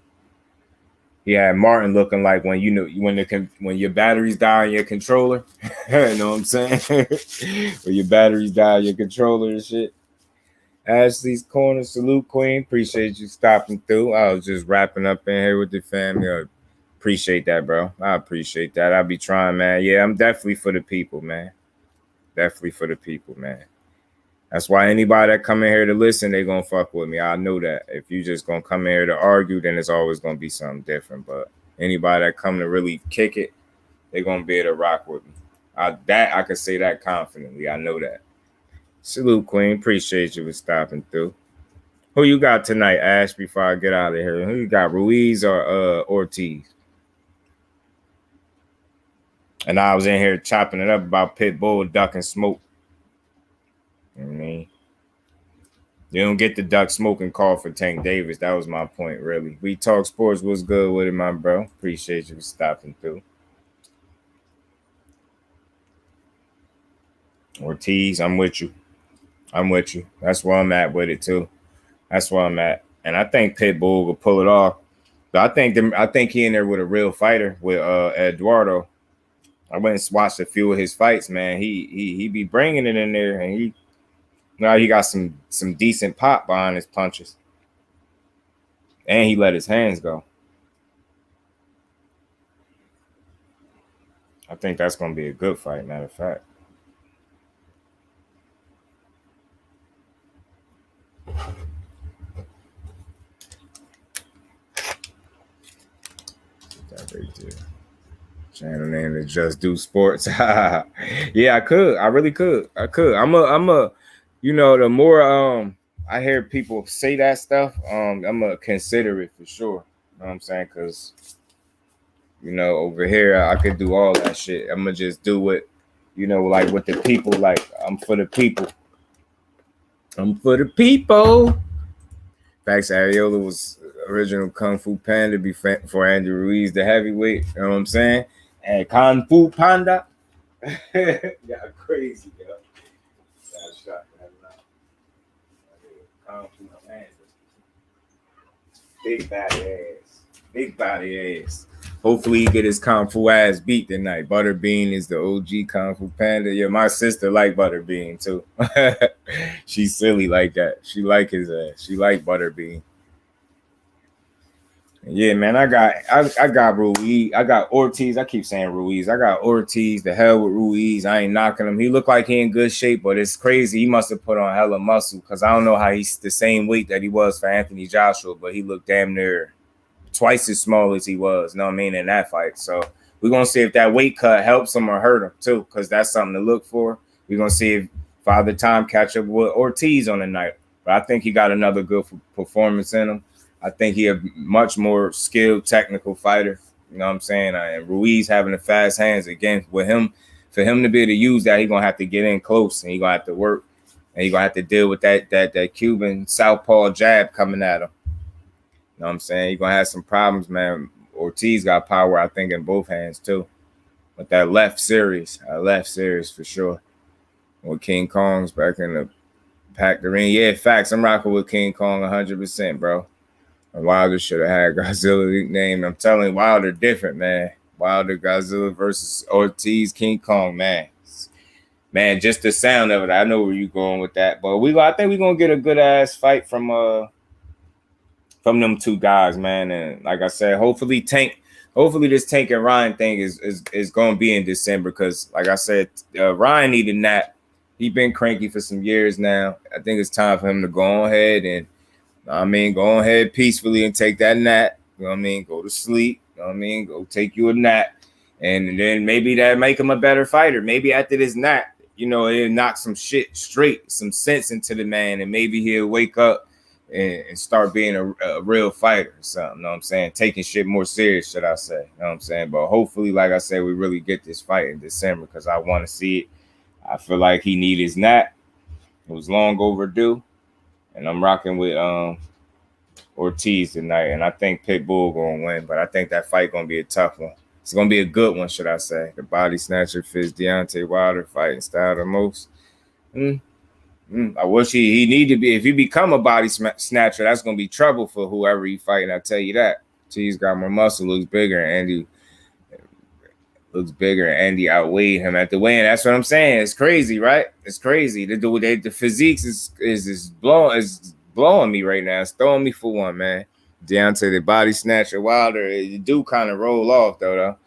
He had Martin looking like when your batteries die on your controller. You know what I'm saying? When your batteries die on your controller and shit. Ashley's Corner, salute, Queen. Appreciate you stopping through. I was just wrapping up in here with the family. Appreciate that, bro. I appreciate that. I'll be trying, man. Yeah, I'm definitely for the people, man. Definitely for the people, man. That's why anybody that come in here to listen, they gonna fuck with me. I know that. If you just gonna come in here to argue, then it's always gonna be something different. But anybody that come to really kick it, they gonna be able to rock with me. I can say that confidently. I know that. Salute, Queen. Appreciate you for stopping through. Who you got tonight, Ash, before I get out of here? Who you got, Ruiz or Ortiz? And I was in here chopping it up about Pitbull ducking smoke. You know what I mean? You don't get the duck smoking call for Tank Davis. That was my point, really. We Talk Sports was good with it, my bro. Appreciate you for stopping through. Ortiz, I'm with you. I'm with you. That's where I'm at with it, too. That's where I'm at. And I think Pitbull will pull it off. But I think he in there with a real fighter, with Eduardo. I went and watched a few of his fights, man. He be bringing it in there, and he got some decent pop behind his punches. And he let his hands go. I think that's going to be a good fight, matter of fact. That right there. Channel name is Just Do Sports. Yeah, I could. I really could. I could. I'm a the more I hear people say that stuff, I'm gonna consider it for sure. You know what I'm saying? Because over here I could do all that shit. I'm gonna just do it, like with the people. Like I'm for the people. I'm for the people. Facts, Ariola was original Kung Fu Panda before Andy Ruiz, the heavyweight. You know what I'm saying? And Kung Fu Panda. Yeah, crazy, yo. Kung Fu Panda. Big body ass. Big body ass. Hopefully he get his Kung Fu ass beat tonight. Butterbean is the OG Kung Fu Panda. Yeah, my sister like Butterbean too. She's silly like that. She like his ass. She like Butterbean. Yeah, man, I got Ruiz. I got Ortiz. I keep saying Ruiz. I got Ortiz. The hell with Ruiz. I ain't knocking him. He looked like he in good shape, but it's crazy. He must have put on hella muscle because I don't know how he's the same weight that he was for Anthony Joshua, but he looked damn near twice as small as he was, you know what I mean, in that fight. So we're going to see if that weight cut helps him or hurt him, too, because that's something to look for. We're going to see if Father Time catch up with Ortiz on the night. But I think he got another good performance in him. I think he a much more skilled, technical fighter. You know what I'm saying? And Ruiz having the fast hands, again, with him, for him to be able to use that, he's going to have to get in close, and he's going to have to work. And he's going to have to deal with that Cuban southpaw jab coming at him. You know what I'm saying? You're going to have some problems, man. Ortiz got power, I think, in both hands, too. But that left series for sure. With King Kong's back in the pack the ring. Yeah, facts. I'm rocking with King Kong 100%, bro. And Wilder should have had Godzilla name. I'm telling you, Wilder different, man. Wilder, Godzilla versus Ortiz, King Kong, man. Man, just the sound of it. I know where you're going with that. But I think we're going to get a good-ass fight from them two guys, man. And like I said, hopefully this Tank and Ryan thing is going to be in December because, like I said, Ryan needed a nap. He's been cranky for some years now. I think it's time for him to go ahead and, go ahead peacefully and take that nap. You know what I mean? Go to sleep. You know what I mean? Go take you a nap. And then maybe that make him a better fighter. Maybe after this nap, it'll knock some shit straight, some sense into the man, and maybe he'll wake up and start being a real fighter or something, you know what I'm saying? Taking shit more serious, should I say, you know what I'm saying? But hopefully, like I said, we really get this fight in December because I want to see it. I feel like he needs his nap. It was long overdue. And I'm rocking with Ortiz tonight, and I think Pitbull going to win, but I think that fight going to be a tough one. It's going to be a good one, should I say. The body snatcher fits Deontay Wilder fighting style the most. I wish he need to be. If he become a body snatcher, that's gonna be trouble for whoever he fighting. I tell you that. He's got more muscle, looks bigger, and Andy outweighed him at the weigh-in. That's what I'm saying. It's crazy, right? It's crazy. The physiques is blowing me right now. It's throwing me for one, man. Down to the body snatcher Wilder. It do kind of roll off though.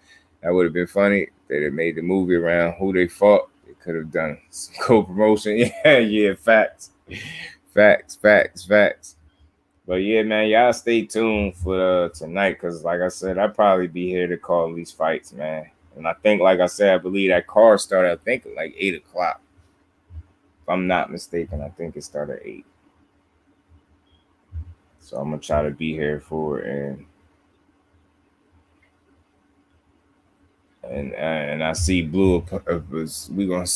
That would have been funny. They'd have made the movie around who they fought. They could have done some co-promotion. Yeah, facts. But yeah, man, y'all stay tuned for tonight because, like I said, I'll probably be here to call these fights, man. And I think, like I said, I believe that card started, I think, at like 8 o'clock. If I'm not mistaken, I think it started at 8. So I'm going to try to be here for it. And I see Blue we gonna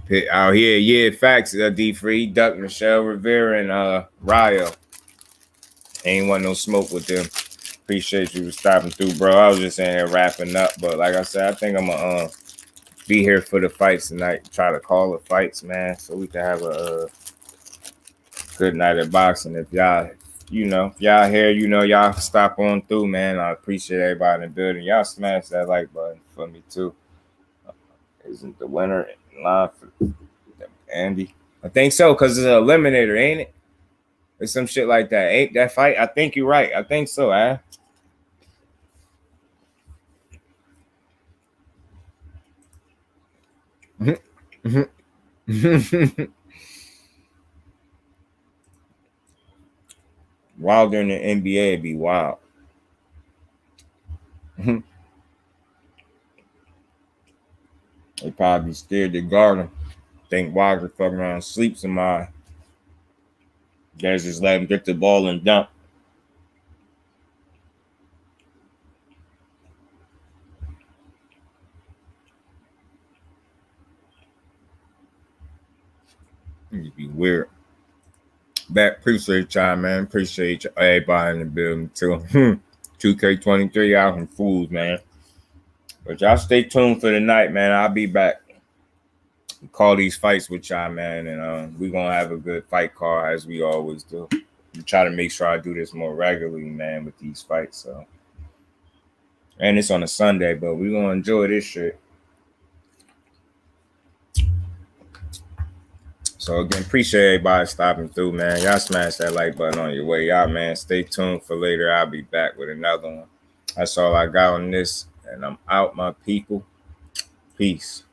pit out here. Yeah, facts. D3 Duck, Michelle Rivera, and Rayo. Ain't want no smoke with them. Appreciate you for stopping through, bro. I was just in here wrapping up, but like I said, I think I'm gonna be here for the fights tonight. Try to call the fights, man, so we can have a good night of boxing. If y'all, y'all here, y'all stop on through, man. I appreciate everybody in the building. Y'all smash that like button for me too. Isn't the winner in line for Andy? I think so, because it's an eliminator, ain't it? Or some shit like that. Ain't that fight? I think you're right. I think so, Wilder in the NBA would be wild. They probably scared to guard him. Think Wilder fucking around sleep somebody. Guys just let him get the ball and dump. It'd be weird. Back, appreciate y'all, man. Appreciate everybody in the building too. 2K23 out from fools, man. But y'all stay tuned for the night, man. I'll be back. Call these fights with y'all, man, and we're gonna have a good fight card as we always do. We try to make sure I do this more regularly, man, with these fights. So, and it's on a Sunday, but we're gonna enjoy this shit. So again, appreciate everybody stopping through, man. Y'all smash that like button on your way out, man. Stay tuned for later. I'll be back with another one. That's all I got on this, and I'm out, my people. Peace.